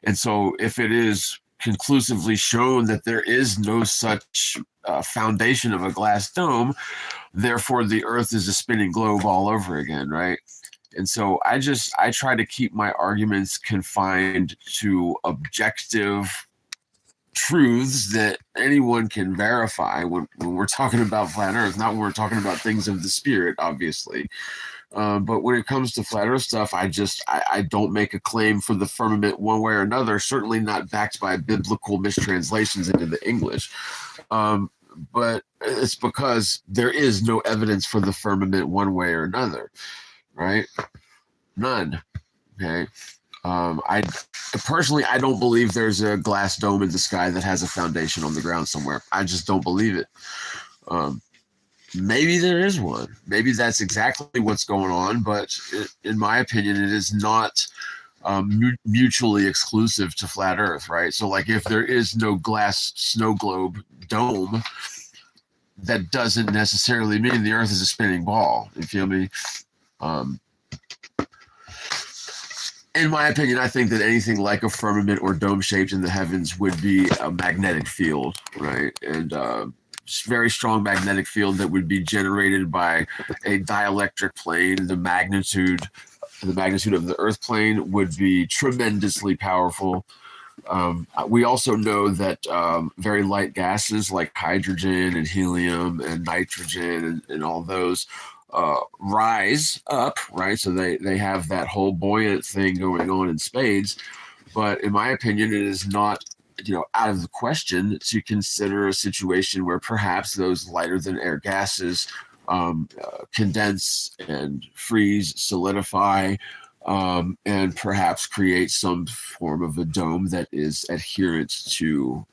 And so if it is conclusively shown that there is no such foundation of a glass dome, therefore the Earth is a spinning globe all over again, right? And so I try to keep my arguments confined to objective truths that anyone can verify when we're talking about flat Earth, not when we're talking about things of the spirit, obviously. But when it comes to flat Earth stuff, I don't make a claim for the firmament one way or another. Certainly not backed by biblical mistranslations into the English. But it's because there is no evidence for the firmament one way or another, right? None. Okay. I personally, I don't believe there's a glass dome in the sky that has a foundation on the ground somewhere. I just don't believe it. Maybe there is one. Maybe that's exactly what's going on. But in my opinion, it is not mutually exclusive to flat Earth, right? So, like, if there is no glass snow globe dome, that doesn't necessarily mean the Earth is a spinning ball. You feel me? In my opinion, I think that anything like a firmament or dome shaped in the heavens would be a magnetic field, right? And very strong magnetic field that would be generated by a dielectric plane. The magnitude of the Earth plane would be tremendously powerful. We also know that very light gases like hydrogen and helium and nitrogen and all those rise up, right? So they have that whole buoyant thing going on in spades. But in my opinion, it is not, out of the question to consider a situation where perhaps those lighter than air gases condense and freeze, solidify, and perhaps create some form of a dome that is adherent to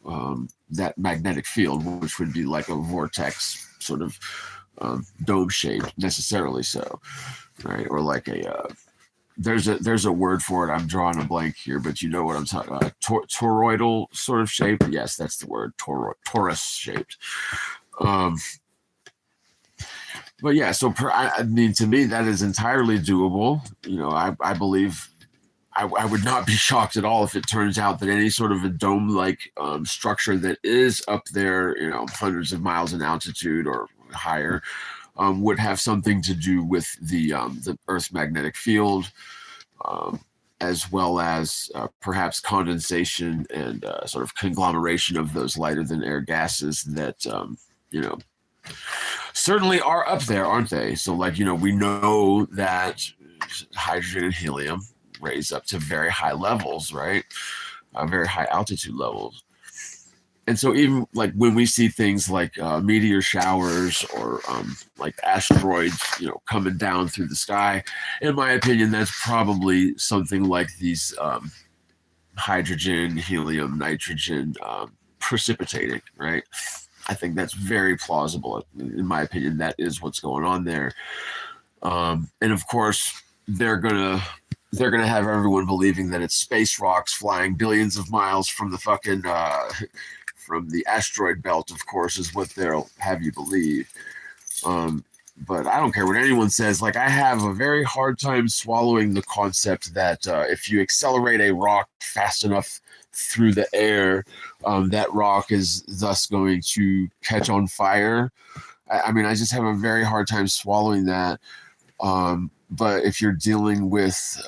that magnetic field, which would be like a vortex sort of dome shape, necessarily so, right? Or like there's a word for it. I'm drawing a blank here, but you know what I'm talking about. Toroidal sort of shape. Yes, that's the word. Torus shaped. But yeah, so I mean, to me, that is entirely doable. I believe I would not be shocked at all if it turns out that any sort of a dome-like structure that is up there, hundreds of miles in altitude or higher, would have something to do with the Earth's magnetic field, as well as perhaps condensation and sort of conglomeration of those lighter than air gases that certainly are up there, aren't they? So, like, we know that hydrogen and helium raise up to very high levels, right? Very high altitude levels. And so even like when we see things like meteor showers or like asteroids, coming down through the sky, in my opinion, that's probably something like these hydrogen, helium, nitrogen precipitating, right? I think that's very plausible. In my opinion, that is what's going on there. And of course, they're gonna have everyone believing that it's space rocks flying billions of miles from the fucking from the asteroid belt, of course, is what they'll have you believe. But I don't care what anyone says. Like, I have a very hard time swallowing the concept that if you accelerate a rock fast enough through the air, that rock is thus going to catch on fire. I mean, I just have a very hard time swallowing that. But if you're dealing with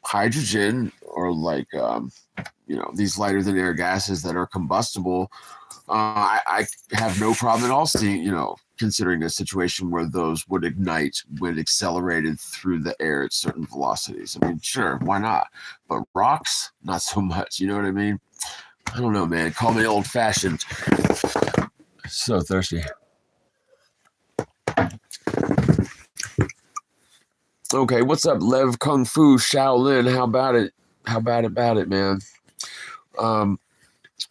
hydrogen or like, these lighter than air gases that are combustible, I have no problem at all seeing, considering a situation where those would ignite when accelerated through the air at certain velocities. I mean, sure, why not? But rocks, not so much. You know what I mean? I don't know, man. Call me old fashioned. So thirsty. Okay, what's up, Lev Kung Fu Shaolin? How about it? How about it, man?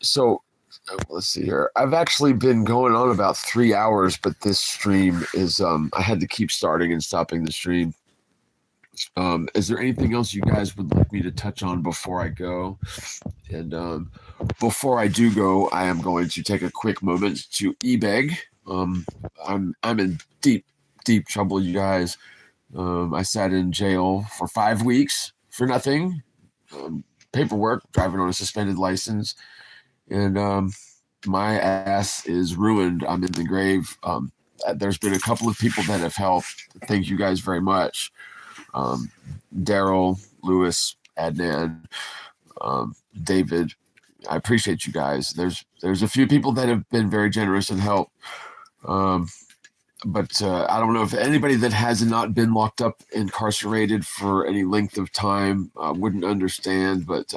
So let's see here. I've actually been going on about 3 hours, but this stream is I had to keep starting and stopping the stream. Is there anything else you guys would like me to touch on before I go? And before I do go, I am going to take a quick moment to e-beg. I'm in deep trouble, you guys. I sat in jail for 5 weeks for nothing. paperwork, driving on a suspended license, and my ass is ruined. I'm in the grave. There's been a couple of people that have helped. Thank you guys very much. Daryl, Lewis, Adnan, David. I appreciate you guys. There's a few people that have been very generous and help. But I don't know if anybody that has not been locked up, incarcerated for any length of time wouldn't understand. But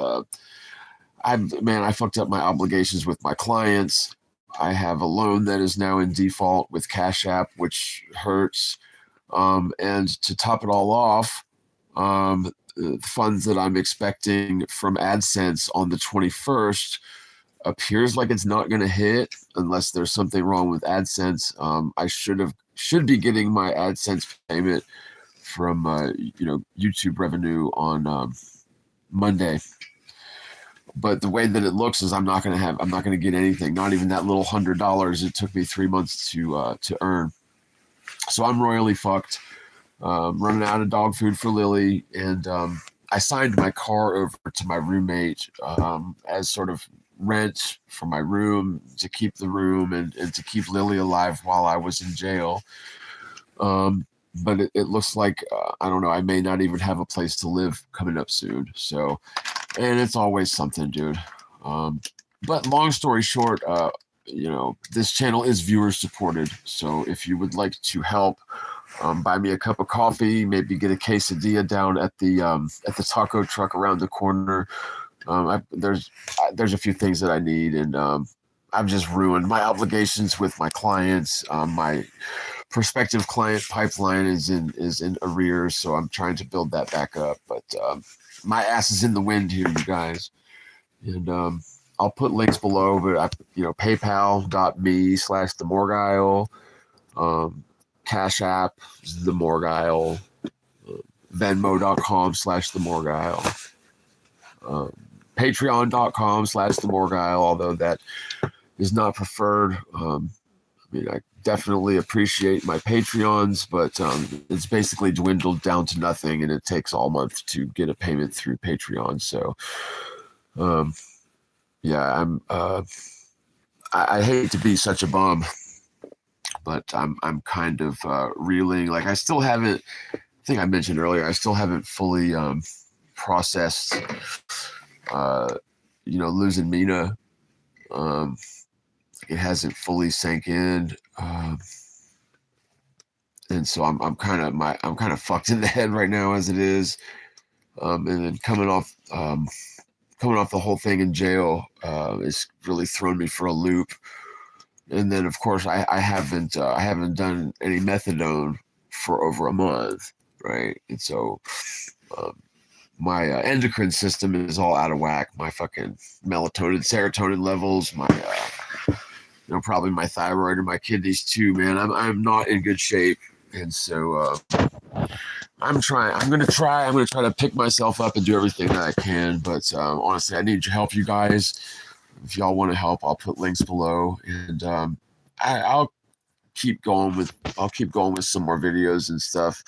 I fucked up my obligations with my clients. I have a loan that is now in default with Cash App, which hurts. And to top it all off, the funds that I'm expecting from AdSense on the 21st appears like it's not going to hit unless there's something wrong with AdSense. I should be getting my AdSense payment from YouTube revenue on Monday. But the way that it looks is I'm not going to get anything, not even that little $100 it took me 3 months to earn. So I'm royally fucked. Running out of dog food for Lily, and I signed my car over to my roommate as sort of rent for my room to keep the room and to keep Lily alive while I was in jail. But it looks like, I don't know, I may not even have a place to live coming up soon. So, and it's always something, dude. But long story short, this channel is viewer supported. So if you would like to help, buy me a cup of coffee, maybe get a quesadilla down at the taco truck around the corner. There's a few things that I need, and I've just ruined my obligations with my clients. My prospective client pipeline is in arrears, so I'm trying to build that back up. But my ass is in the wind here, you guys, and I'll put links below. But PayPal.me/themorgile. Cash App is the Morgile, Venmo.com/the Morgile, Patreon.com/the Morgile, although that is not preferred. I definitely appreciate my Patreons, but it's basically dwindled down to nothing, and it takes all month to get a payment through Patreon. So, I hate to be such a bum, but I'm kind of reeling. Like, I still haven't, I think I mentioned earlier, I still haven't fully processed, losing Mina. It hasn't fully sank in, and so I'm kind of fucked in the head right now as it is, and then coming off the whole thing in jail is really thrown me for a loop. And then, of course, I haven't done any methadone for over a month, right? And so my endocrine system is all out of whack. My fucking melatonin, serotonin levels, my probably my thyroid and my kidneys too, man. I'm not in good shape, and so I'm gonna try to pick myself up and do everything that I can. But honestly, I need your help, you guys. If y'all want to help, I'll put links below, and I'll keep going with some more videos and stuff.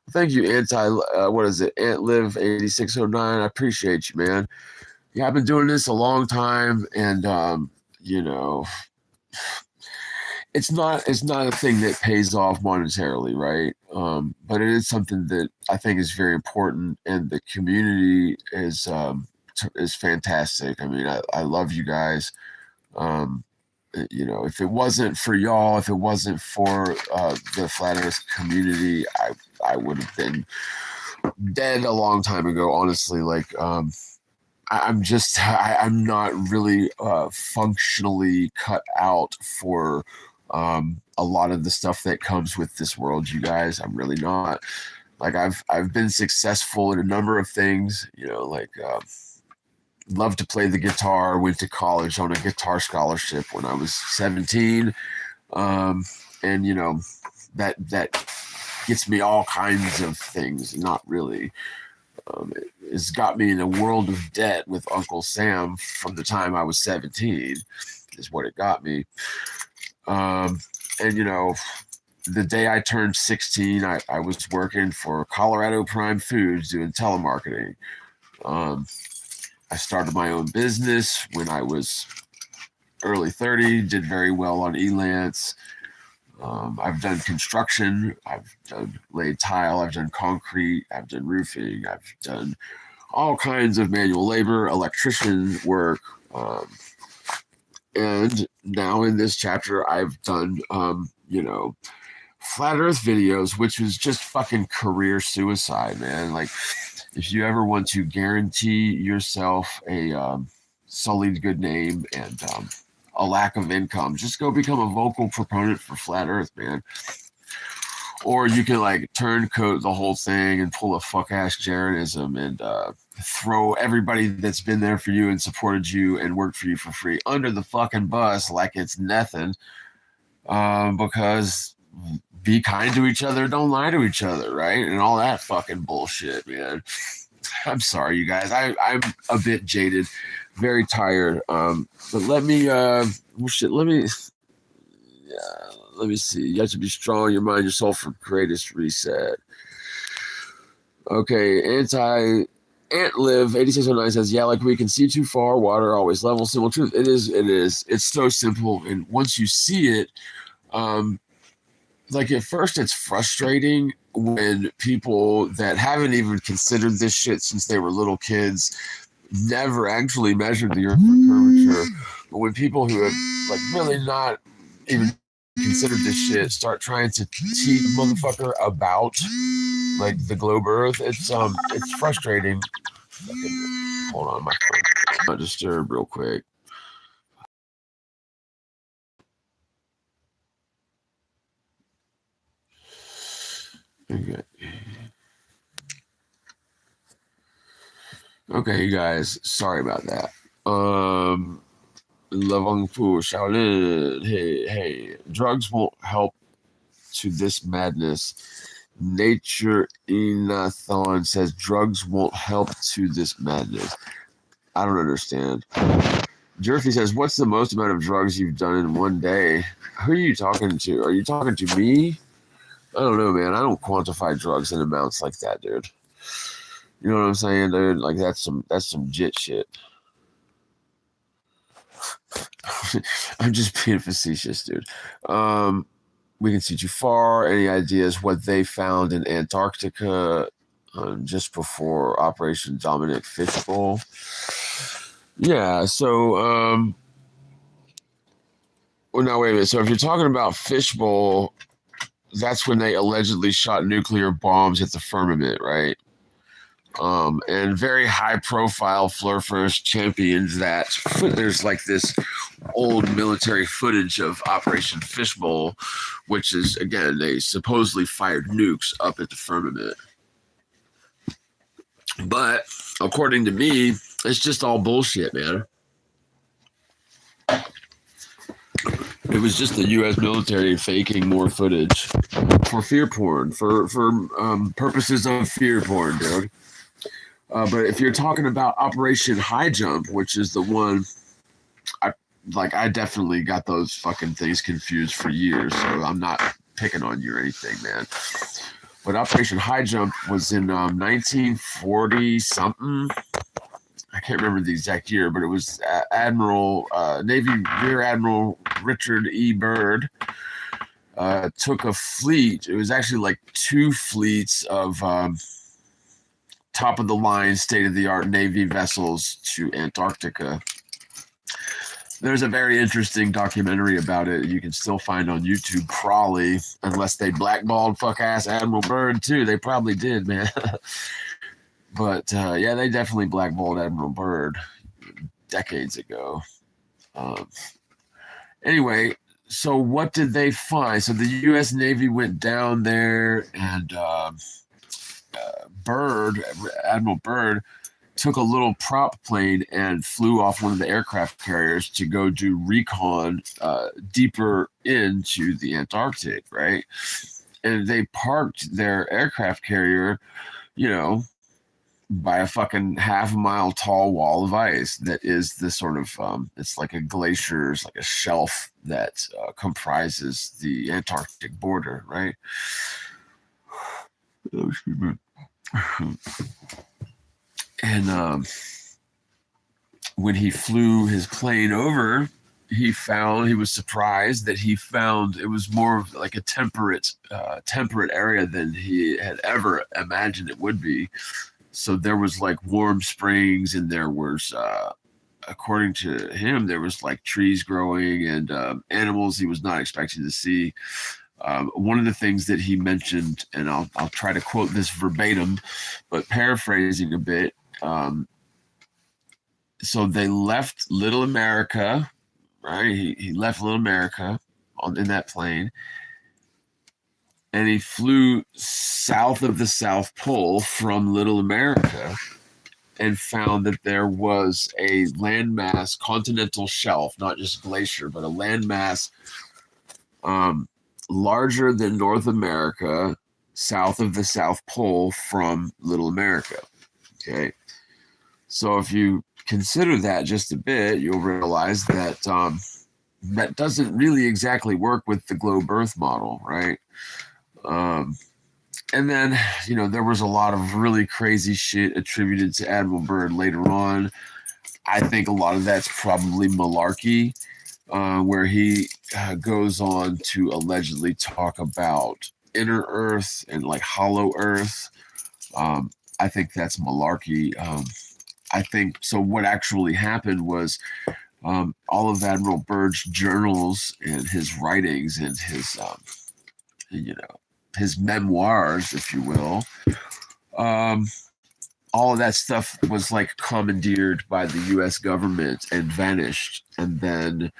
Well, thank you, Antlive8609. I appreciate you, man. Yeah, I've been doing this a long time, and it's not a thing that pays off monetarily, right? But it is something that I think is very important, and the community is fantastic. I mean, I love you guys. If it wasn't for y'all, if it wasn't for the Flat Earth community, I would have been dead a long time ago, honestly. Like, I'm not really functionally cut out for a lot of the stuff that comes with this world, you guys. I'm really not. Like, I've been successful in a number of things, love to play the guitar, went to college on a guitar scholarship when I was 17. And that gets me all kinds of things. Not really. It's got me in a world of debt with Uncle Sam from the time I was 17 is what it got me. The day I turned 16, I was working for Colorado Prime Foods doing telemarketing. I started my own business when I was early 30, did very well on Elance. I've done construction, I've done laid tile, I've done concrete, I've done roofing, I've done all kinds of manual labor, electrician work. And now in this chapter, I've done, flat earth videos, which was just fucking career suicide, man. Like, if you ever want to guarantee yourself a sullied good name and a lack of income, just go become a vocal proponent for flat earth, man. Or you can like turncoat the whole thing and pull a fuck ass Jirenism and throw everybody that's been there for you and supported you and worked for you for free under the fucking bus like it's nothing. Because be kind to each other, don't lie to each other, right? And all that fucking bullshit, man. I'm sorry, you guys. I'm a bit jaded, very tired. But let me see. You have to be strong, your mind, your soul for greatest reset. Okay, Antlive 8609 says, yeah, like we can see too far, water always level, simple truth. It is. It's so simple. And once you see it, like at first it's frustrating when people that haven't even considered this shit since they were little kids never actually measured the earth for curvature. But when people who have like really not even considered this shit start trying to teach motherfucker about like the globe earth, it's frustrating. Hold on, my phone. Not disturb real quick. Okay, you guys, sorry about that. Lavang Fu, Shaolin, hey, drugs won't help to this madness. Nature Inathon says drugs won't help to this madness. I don't understand. Jerfy says, what's the most amount of drugs you've done in one day? Who are you talking to? Are you talking to me? I don't know, man. I don't quantify drugs in amounts like that, dude. You know what I'm saying, dude? Like that's some jit shit. I'm just being facetious, dude. We can see too far. Any ideas what they found in Antarctica just before Operation Dominic Fishbowl? Yeah, so well, now wait a minute. So if you're talking about Fishbowl, that's when they allegedly shot nuclear bombs at the firmament, right? And very high-profile Flurfers champions that. There's like this old military footage of Operation Fishbowl, which is, again, they supposedly fired nukes up at the firmament. But according to me, it's just all bullshit, man. It was just the U.S. military faking more footage for fear porn, for purposes of fear porn, dude. But if you're talking about Operation High Jump, which is the one, I definitely got those fucking things confused for years, so I'm not picking on you or anything, man. But Operation High Jump was in 1940 something. I can't remember the exact year, but it was Navy Rear Admiral Richard E. Byrd took a fleet. It was actually like two fleets of top-of-the-line, state-of-the-art Navy vessels to Antarctica. There's a very interesting documentary about it you can still find on YouTube, probably, unless they blackballed fuck-ass Admiral Byrd, too. They probably did, man. But, yeah, they definitely blackballed Admiral Byrd decades ago. Anyway, so what did they find? So the U.S. Navy went down there, and Admiral Byrd, took a little prop plane and flew off one of the aircraft carriers to go do recon deeper into the Antarctic, right? And they parked their aircraft carrier, by a fucking half-mile tall wall of ice that is the sort of, it's like a glacier, it's like a shelf that comprises the Antarctic border, right? Oh, excuse me. And when he flew his plane over, he was surprised that he found it was more of like a temperate area than he had ever imagined it would be. So there was like warm springs, and there was according to him, there was like trees growing and animals he was not expecting to see. One of the things that he mentioned, and I'll try to quote this verbatim, but paraphrasing a bit. So they left Little America, right? He left Little America in that plane, and he flew south of the South Pole from Little America and found that there was a landmass, continental shelf, not just glacier, but a landmass larger than North America, south of the South Pole from Little America. Okay. So if you consider that just a bit, you'll realize that that doesn't really exactly work with the globe Earth model, right? And then, there was a lot of really crazy shit attributed to Admiral Byrd later on. I think a lot of that's probably malarkey, where he goes on to allegedly talk about inner Earth and like hollow Earth. I think that's malarkey. I think so. What actually happened was all of Admiral Byrd's journals and his writings and his, his memoirs, if you will, all of that stuff was like commandeered by the U.S. government and vanished. And then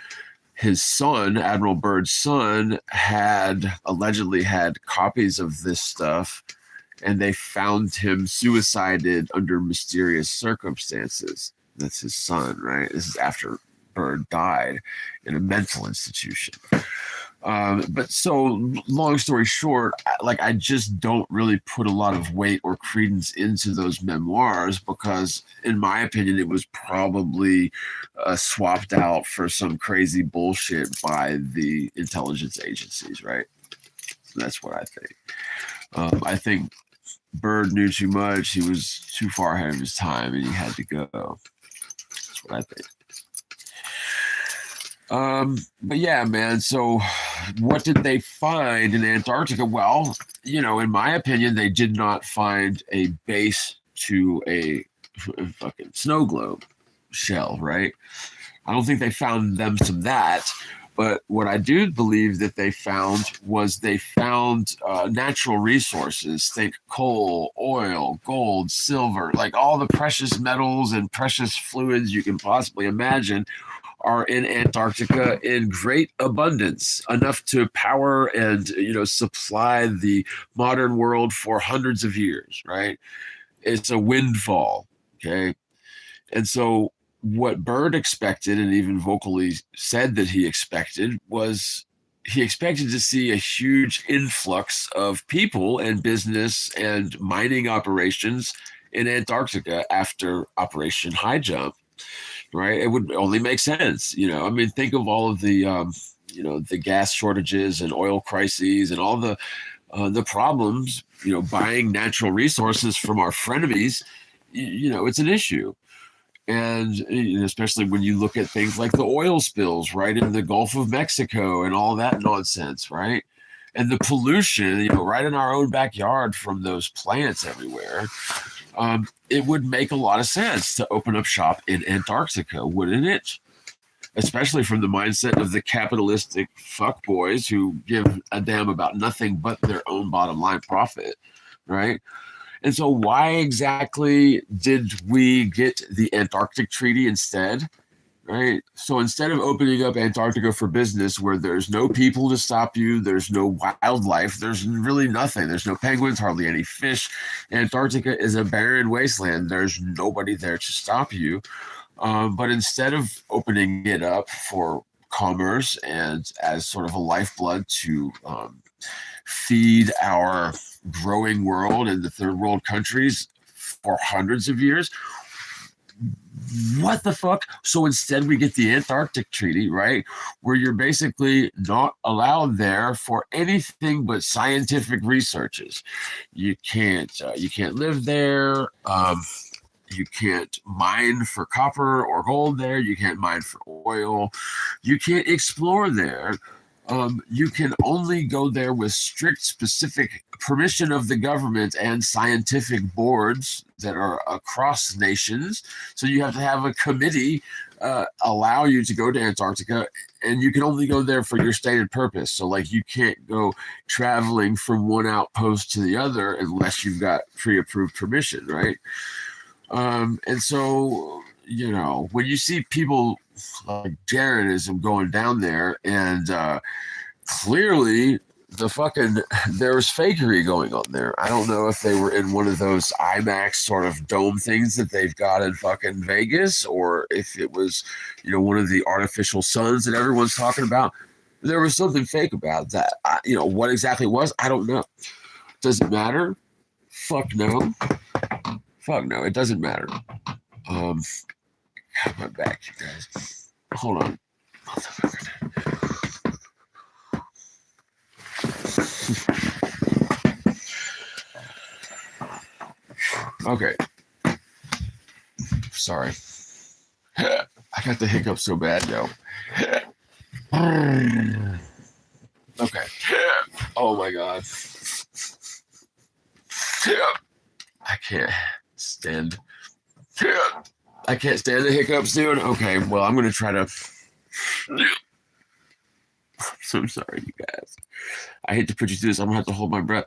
his son, Admiral Byrd's son, allegedly had copies of this stuff, and they found him suicided under mysterious circumstances. That's his son, right? This is after Byrd died in a mental institution. But so, long story short, I just don't really put a lot of weight or credence into those memoirs because, in my opinion, it was probably swapped out for some crazy bullshit by the intelligence agencies, right? So that's what I think. I think Byrd knew too much. He was too far ahead of his time, and he had to go. That's what I think. But yeah, man, so what did they find in Antarctica? Well, in my opinion, they did not find a base to a fucking snow globe shell, right? I don't think they found them some that, but what I do believe that they found was natural resources. Think coal, oil, gold, silver, like all the precious metals and precious fluids you can possibly imagine are in Antarctica in great abundance, enough to power and supply the modern world for hundreds of years, right? It's a windfall, okay? And so what Byrd expected, and even vocally said that he expected, was he expected to see a huge influx of people and business and mining operations in Antarctica after Operation High Jump. Right, it would only make sense. Think of all of the, the gas shortages and oil crises and all the problems. Buying natural resources from our frenemies. It's an issue, and especially when you look at things like the oil spills right in the Gulf of Mexico and all that nonsense, right? And the pollution, right in our own backyard from those plants everywhere. It would make a lot of sense to open up shop in Antarctica, wouldn't it? Especially from the mindset of the capitalistic fuckboys who give a damn about nothing but their own bottom line profit, right? And so why exactly did we get the Antarctic Treaty instead? Right. So instead of opening up Antarctica for business where there's no people to stop you, there's no wildlife, there's really nothing. There's no penguins, hardly any fish. Antarctica is a barren wasteland. There's nobody there to stop you. But instead of opening it up for commerce and as sort of a lifeblood to feed our growing world in the third world countries for hundreds of years, what the fuck? So instead we get the Antarctic Treaty, right? Where you're basically not allowed there for anything but scientific researches. You can't live there. You can't mine for copper or gold there. You can't mine for oil. You can't explore there. You can only go there with strict, specific permission of the government and scientific boards that are across nations. So you have to have a committee allow you to go to Antarctica, and you can only go there for your stated purpose. So, like, you can't go traveling from one outpost to the other unless you've got pre-approved permission, right? And so, you know, when you see people like Jirenism going down there, and clearly there's fakery going on there. I don't know if they were in one of those IMAX sort of dome things that they've got in fucking Vegas, or if it was, you know, one of the artificial suns that everyone's talking about. There was something fake about that. You know, what exactly it was, I don't know. Does it matter? Fuck no. Fuck no, it doesn't matter. God, my back, you guys. Hold on. Okay. Sorry. I got the hiccup so bad, yo. Okay. Oh my God. I can't stand. I can't stand the hiccups, dude. Okay, well, I'm gonna try to. I'm so sorry, you guys. I hate to put you through this. I'm gonna have to hold my breath.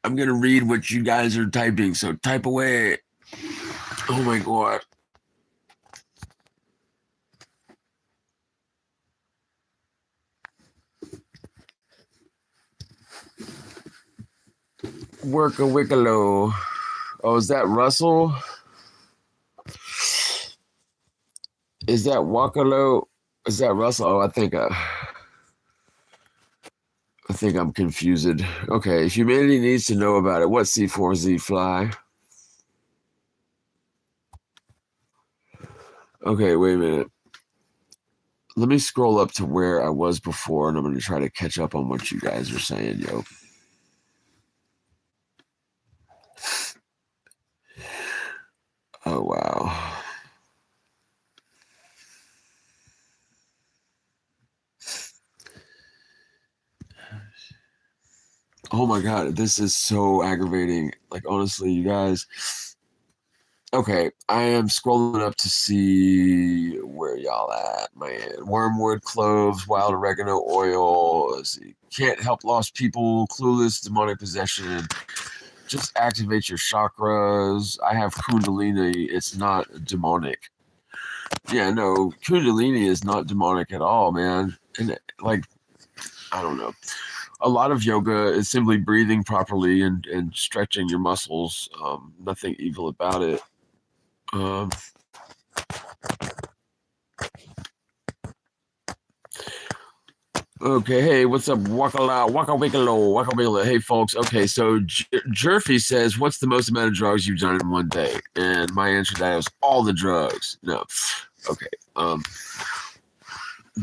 I'm gonna read what you guys are typing, so type away. Oh my God. Work a wickalo. Oh, is that Russell? Is that Wakalo? Is that Russell? Oh, I think I'm confused. Okay, humanity needs to know about it. What's C4Z fly? Okay, wait a minute. Let me scroll up to where I was before, and I'm going to try to catch up on what you guys are saying, yo. Oh, wow. Oh my God, this is so aggravating. Like, honestly, you guys. Okay, I am scrolling up to see where y'all at, man. Wormwood, cloves, wild oregano oil. Let's see. Can't help lost people, clueless, demonic possession. Just activate your chakras. I have Kundalini. It's not demonic. Yeah, no, Kundalini is not demonic at all, man. And like, I don't know. A lot of yoga is simply breathing properly and stretching your muscles. Nothing evil about it. Okay, hey, what's up? Waka wiggalo. Hey, folks. Okay, so Jerfy says, what's the most amount of drugs you've done in one day? And my answer to that is all the drugs. No. Okay.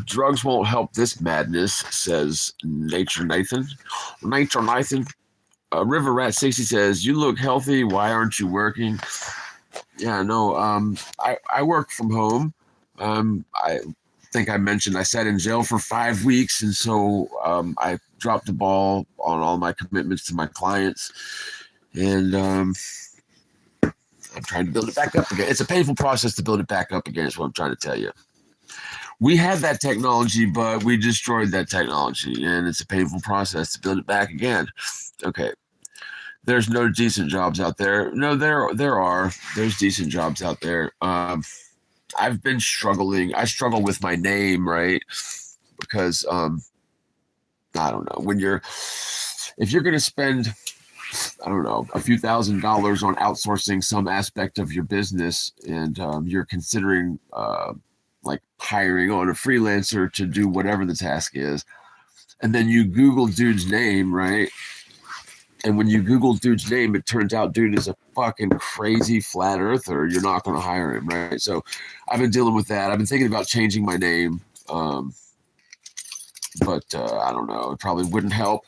Drugs won't help this madness, says Nature Nathan. River Rat 60 says, you look healthy. Why aren't you working? Yeah, no. I work from home. I think I mentioned I sat in jail for 5 weeks, and so I dropped the ball on all my commitments to my clients, and I'm trying to build it back up again. It's a painful process to build it back up again, is what I'm trying to tell you. We had that technology, but we destroyed that technology, and it's a painful process to build it back again. Okay. There's no decent jobs out there. No, there are. There's decent jobs out there. I've been struggling. I struggle with my name, right? Because I don't know. If you're going to spend, I don't know, a few $1,000s on outsourcing some aspect of your business, and you're considering like hiring on a freelancer to do whatever the task is, and then you Google dude's name, right? And when you Google dude's name, it turns out dude is a fucking crazy flat earther. You're not going to hire him, right? So I've been dealing with that. I've been thinking about changing my name. but I don't know. It probably wouldn't help.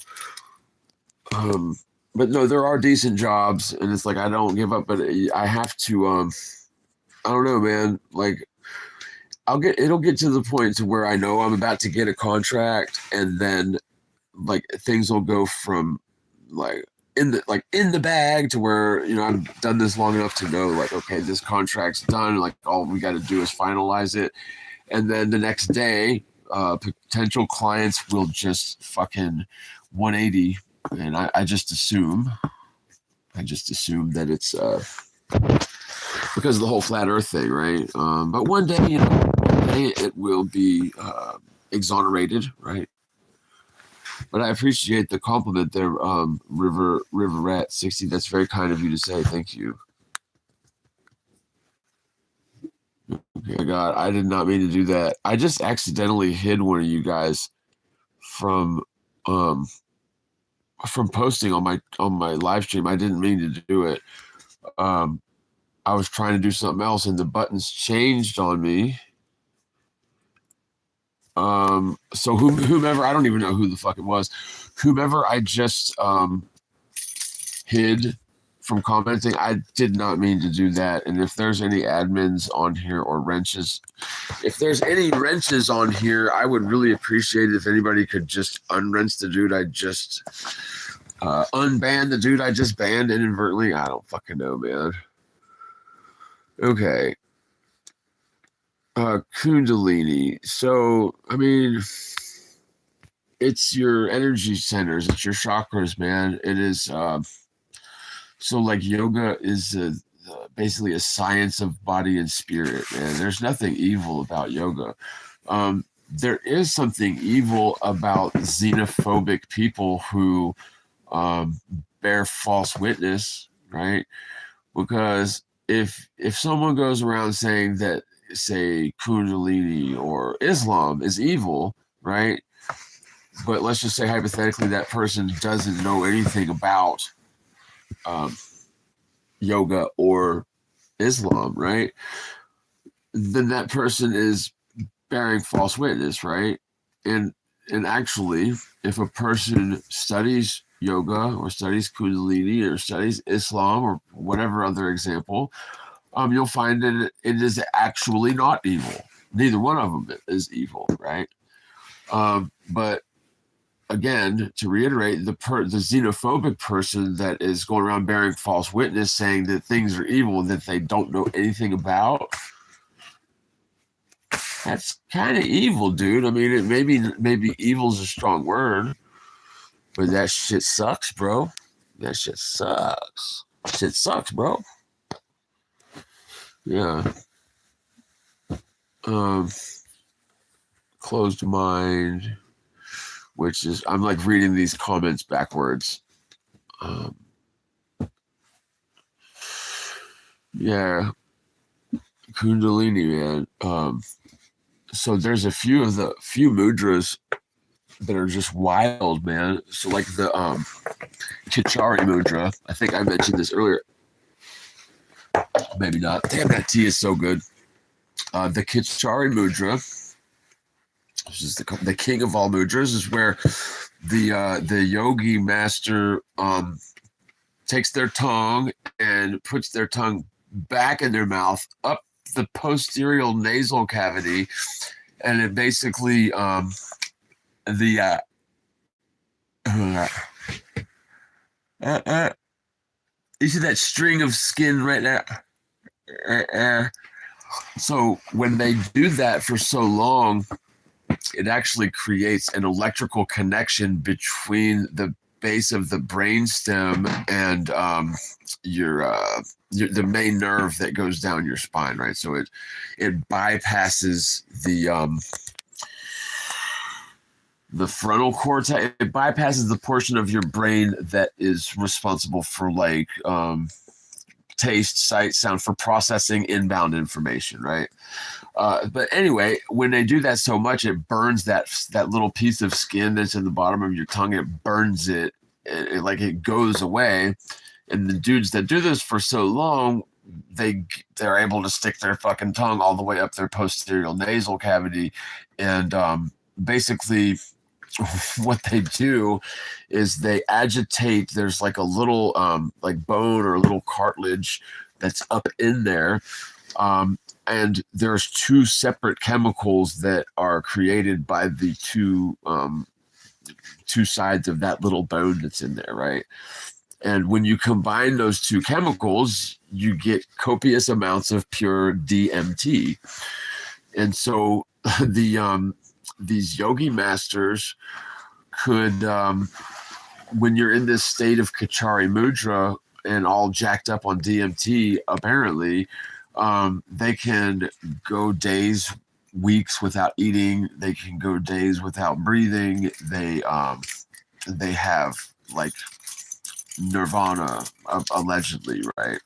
But no, there are decent jobs, and it's like I don't give up, but I have to. I don't know, man. Like it'll get to the point to where I know I'm about to get a contract, and then like things will go from like in the bag to where I've done this long enough to know like, okay, this contract's done. Like all we got to do is finalize it, and then the next day, potential clients will just fucking 180, and I just assume that it's because of the whole flat Earth thing, right? But one day, it will be exonerated, right? But I appreciate the compliment there, River Rat 60. That's very kind of you to say. Thank you. Okay, God, I did not mean to do that. I just accidentally hid one of you guys from posting on my live stream. I didn't mean to do it. I was trying to do something else, and the buttons changed on me. So whomever, I don't even know who the fuck it was, whomever I just hid from commenting, I did not mean to do that. And if there's any admins on here or wrenches, if there's any wrenches on here, I would really appreciate it if anybody could just unwrench the dude I just unban the dude I just banned inadvertently. I don't fucking know, man. Okay. Kundalini. So, I mean, it's your energy centers, it's your chakras, man. It is, so like yoga is basically a science of body and spirit, man. There's nothing evil about yoga. There is something evil about xenophobic people who bear false witness, right? Because if someone goes around saying that, say, Kundalini or Islam is evil, right? But let's just say hypothetically that person doesn't know anything about yoga or Islam, right? Then that person is bearing false witness, right? And actually, if a person studies yoga or studies Kundalini or studies Islam or whatever other example, you'll find that it is actually not evil. Neither one of them is evil, right? But again, to reiterate, the xenophobic person that is going around bearing false witness, saying that things are evil that they don't know anything about, that's kind of evil, dude. I mean, it maybe evil is a strong word, but that shit sucks, bro. That shit sucks. Shit sucks, bro. Yeah. Closed mind, which is, I'm like reading these comments backwards. Yeah. Kundalini, man. So there's a few mudras that are just wild, man. So like the Kichari mudra, I think I mentioned this earlier. Maybe not. Damn, that tea is so good. The Kichari mudra, which is the king of all mudras, is where the yogi master takes their tongue and puts their tongue back in their mouth, up the posterior nasal cavity, and it basically you see that string of skin right there? So when they do that for so long, it actually creates an electrical connection between the base of the brainstem and the main nerve that goes down your spine, right? So it bypasses the frontal cortex. It bypasses the portion of your brain that is responsible for like taste, sight, sound, for processing inbound information, right? But anyway, when they do that so much, it burns that little piece of skin that's in the bottom of your tongue. It burns it, like it goes away. And the dudes that do this for so long, they're able to stick their fucking tongue all the way up their posterior nasal cavity, and basically what they do is they agitate. There's like a little like bone or a little cartilage that's up in there. And there's two separate chemicals that are created by the two sides of that little bone that's in there, right? And when you combine those two chemicals, you get copious amounts of pure DMT. And so these yogi masters could, when you're in this state of Kachari Mudra and all jacked up on DMT, apparently, they can go days, weeks without eating. They can go days without breathing. They have like nirvana, allegedly, right?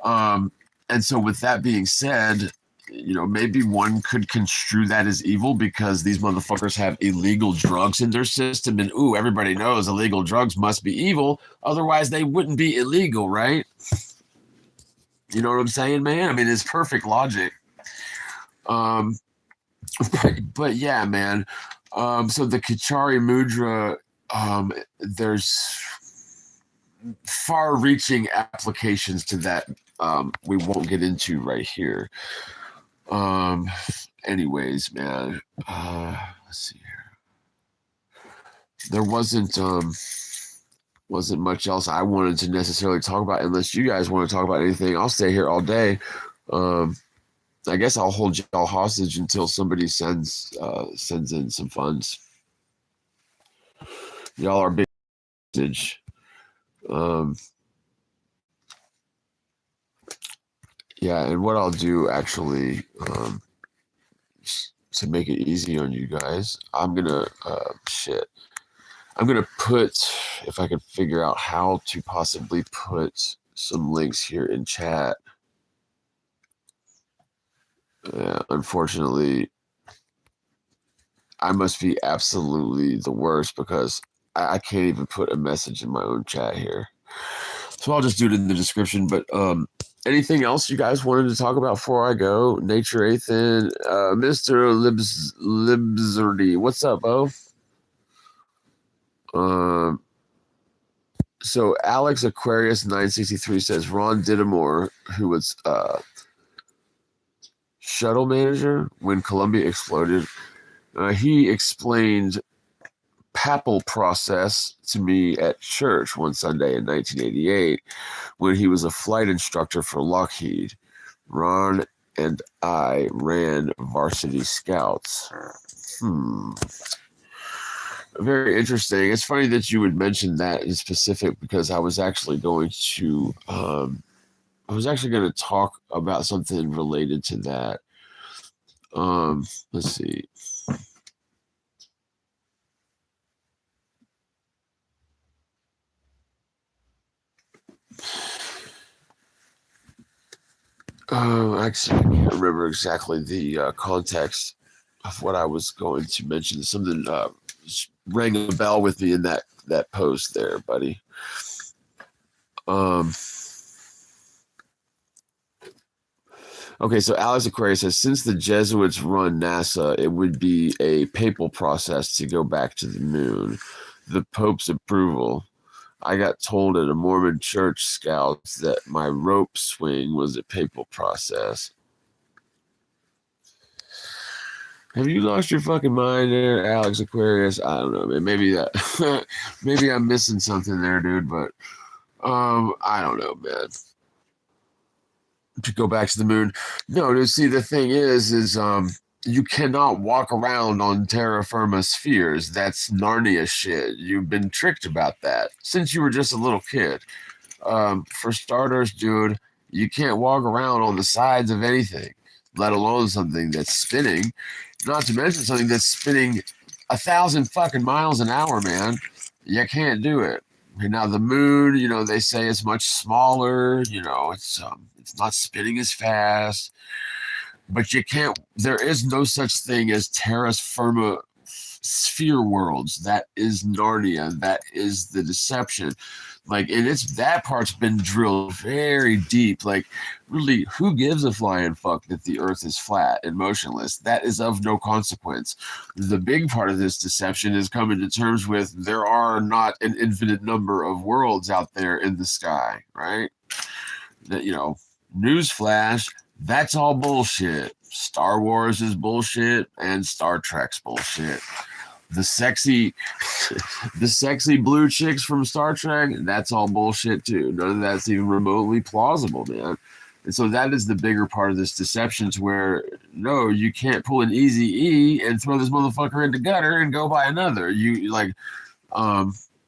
And so with that being said, maybe one could construe that as evil because these motherfuckers have illegal drugs in their system, and everybody knows illegal drugs must be evil, otherwise they wouldn't be illegal, right? You know what I'm saying, man? I mean, it's perfect logic. But yeah, man. So the Kachari Mudra, there's far-reaching applications to that. We won't get into right here. Anyways, man. Let's see here. There wasn't much else I wanted to necessarily talk about. Unless you guys want to talk about anything, I'll stay here all day. I guess I'll hold y'all hostage until somebody sends in some funds. Y'all are big hostage. Yeah, and what I'll do actually, to make it easy on you guys, I'm gonna put, if I can figure out how to possibly put some links here in chat. Unfortunately, I must be absolutely the worst because I can't even put a message in my own chat here. So I'll just do it in the description. But anything else you guys wanted to talk about before I go? Nature Athan, Mr. Libsardy, what's up, Bo? So Alex Aquarius 963 says Ron Dittamore, who was shuttle manager when Columbia exploded, he explained papal process to me at church one Sunday in 1988 when he was a flight instructor for Lockheed. Ron and I ran varsity scouts. Very interesting. It's funny that you would mention that in specific because I was actually going to talk about something related to that. Let's see. Actually, I can't remember exactly the context of what I was going to mention. Something rang a bell with me in that post there, buddy. Okay, so Alex Aquarius says, since the Jesuits run NASA, it would be a papal process to go back to the moon. The Pope's approval. I got told at a Mormon church scouts that my rope swing was a papal process. Have you lost your fucking mind there, Alex Aquarius? I don't know, man. Maybe maybe I'm missing something there, dude. But I don't know, man. To go back to the moon. No, to see, the thing is you cannot walk around on terra firma spheres. That's Narnia shit. You've been tricked about that since you were just a little kid. For starters, dude, you can't walk around on the sides of anything, let alone something that's spinning. Not to mention something that's spinning 1,000 fucking miles an hour, man. You can't do it. And now the moon, they say it's much smaller. It's not spinning as fast. But you can't. There is no such thing as terra firma sphere worlds. That is Narnia. That is the deception. Like, and it's that part's been drilled very deep. Like, really, who gives a flying fuck that the Earth is flat and motionless? That is of no consequence. The big part of this deception is coming to terms with there are not an infinite number of worlds out there in the sky, right? That, you know, newsflash, that's all bullshit. Star Wars is bullshit and Star Trek's bullshit. The sexy blue chicks from Star Trek, that's all bullshit too. None of that's even remotely plausible, man. And so that is the bigger part of this deception, to where, no, you can't pull an easy E and throw this motherfucker in the gutter and go buy another. You like,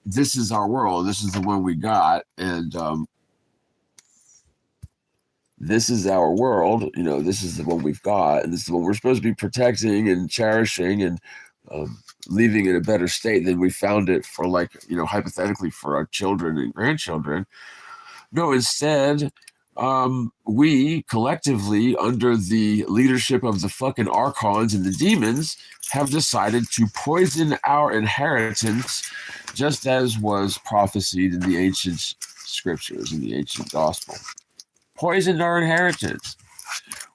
this is our world. This is the one we got. And, this is our world, you know, this is the one we've got, and this is the one we're supposed to be protecting and cherishing and leaving in a better state than we found it for, like, you know, hypothetically for our children and grandchildren. No, instead, we collectively, under the leadership of the fucking archons and the demons, have decided to poison our inheritance, just as was prophesied in the ancient scriptures, in the ancient gospel. Poisoned our inheritance.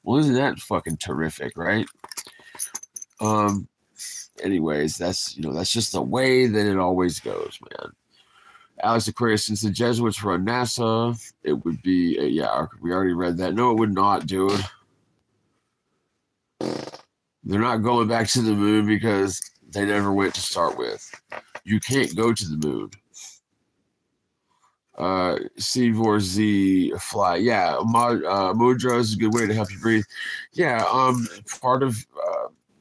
Well, isn't that fucking terrific, right? Anyways, that's just the way that it always goes, man. Alex Aquarius, since the Jesuits run NASA, it would be yeah, we already read that. No, it would not, dude. They're not going back to the moon because they never went to start with. You can't go to the moon. C4Z fly. Yeah, mudra is a good way to help you breathe. Yeah, part of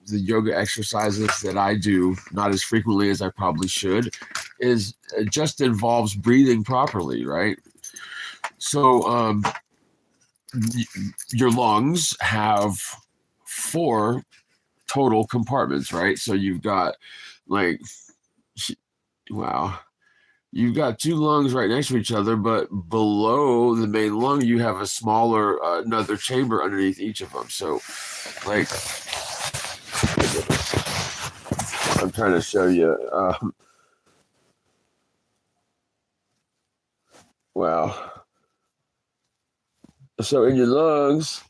the yoga exercises that I do, not as frequently as I probably should, is it just involves breathing properly, right? So your lungs have 4 total compartments, right? So you've got, like, wow. You've got 2 lungs right next to each other, but below the main lung, you have a smaller, another chamber underneath each of them. So, like, I'm trying to show you. Wow. So in your lungs,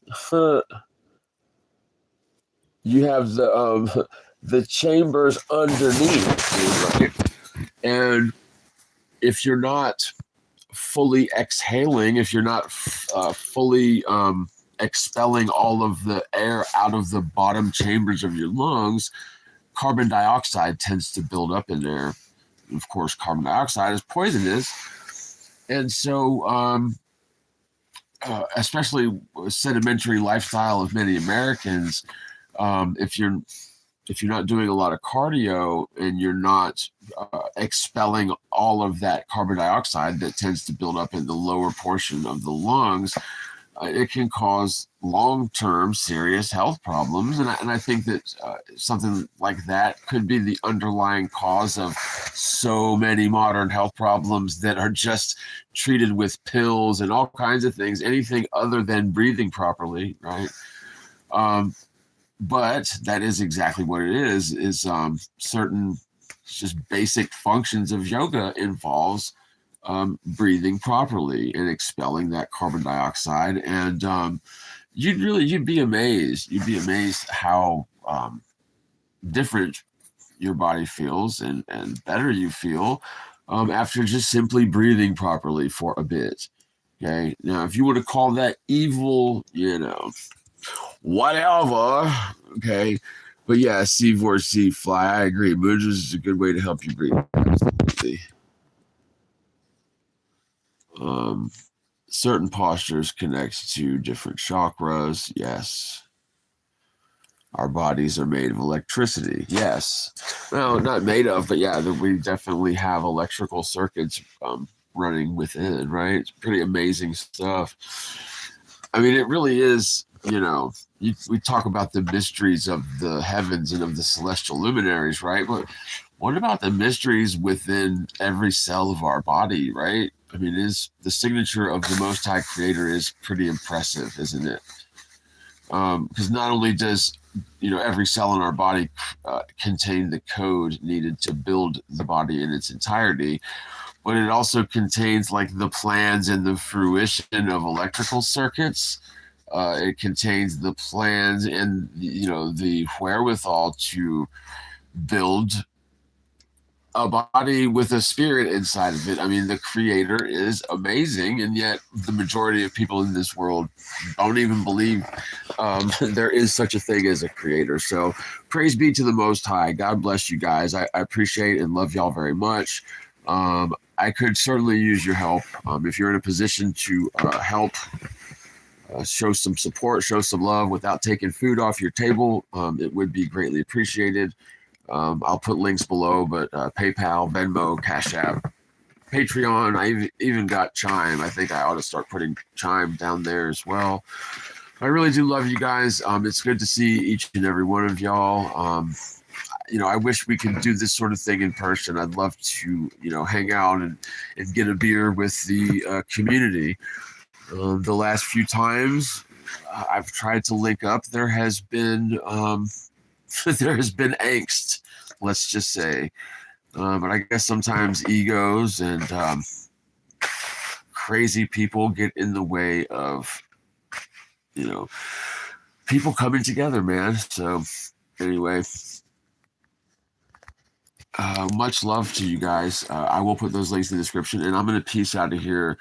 you have the chambers underneath, right? And if you're not fully exhaling, if you're not fully expelling all of the air out of the bottom chambers of your lungs, carbon dioxide tends to build up in there. And of course, carbon dioxide is poisonous. And so, especially sedimentary lifestyle of many Americans, if you're not doing a lot of cardio and you're not expelling all of that carbon dioxide that tends to build up in the lower portion of the lungs, it can cause long-term serious health problems. And I think that something like that could be the underlying cause of so many modern health problems that are just treated with pills and all kinds of things, anything other than breathing properly, right? But that is exactly what it is certain just basic functions of yoga involves breathing properly and expelling that carbon dioxide. And you'd be amazed. You'd be amazed how different your body feels and better you feel after just simply breathing properly for a bit. Okay. Now, if you want to call that evil, whatever, okay, but yeah, C4C fly, I agree. Mudras is a good way to help you breathe. Absolutely. Certain postures connect to different chakras. Yes. Our bodies are made of electricity. Yes. Well, not made of, but yeah, we definitely have electrical circuits running within, right? It's pretty amazing stuff. I mean, it really is, we talk about the mysteries of the heavens and of the celestial luminaries, right? But what about the mysteries within every cell of our body, right? I mean, the signature of the Most High Creator is pretty impressive, isn't it? Because not only does every cell in our body contain the code needed to build the body in its entirety, but it also contains like the plans and the fruition of electrical circuits. It contains the plans and the wherewithal to build a body with a spirit inside of it. I mean, the creator is amazing, and yet the majority of people in this world don't even believe there is such a thing as a creator. So praise be to the Most High. God bless you guys. I appreciate and love y'all very much. I could certainly use your help. If you're in a position to help, show some support, show some love without taking food off your table, it would be greatly appreciated. I'll put links below, but PayPal, Venmo, Cash App, Patreon. I even got Chime. I think I ought to start putting Chime down there as well. I really do love you guys. It's good to see each and every one of y'all. I wish we could do this sort of thing in person. I'd love to, hang out and get a beer with the community. The last few times I've tried to link up, there has been angst, let's just say. But I guess sometimes egos and crazy people get in the way of, people coming together, man. So anyway, much love to you guys. I will put those links in the description, and I'm going to peace out of here.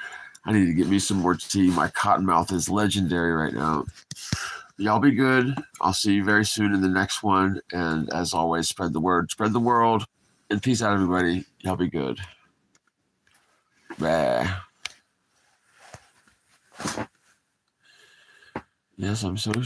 I need to get me some more tea. My cotton mouth is legendary right now. Y'all be good. I'll see you very soon in the next one. And as always, spread the word, spread the world, and peace out, everybody. Y'all be good. Bah. Yes, I'm so sure.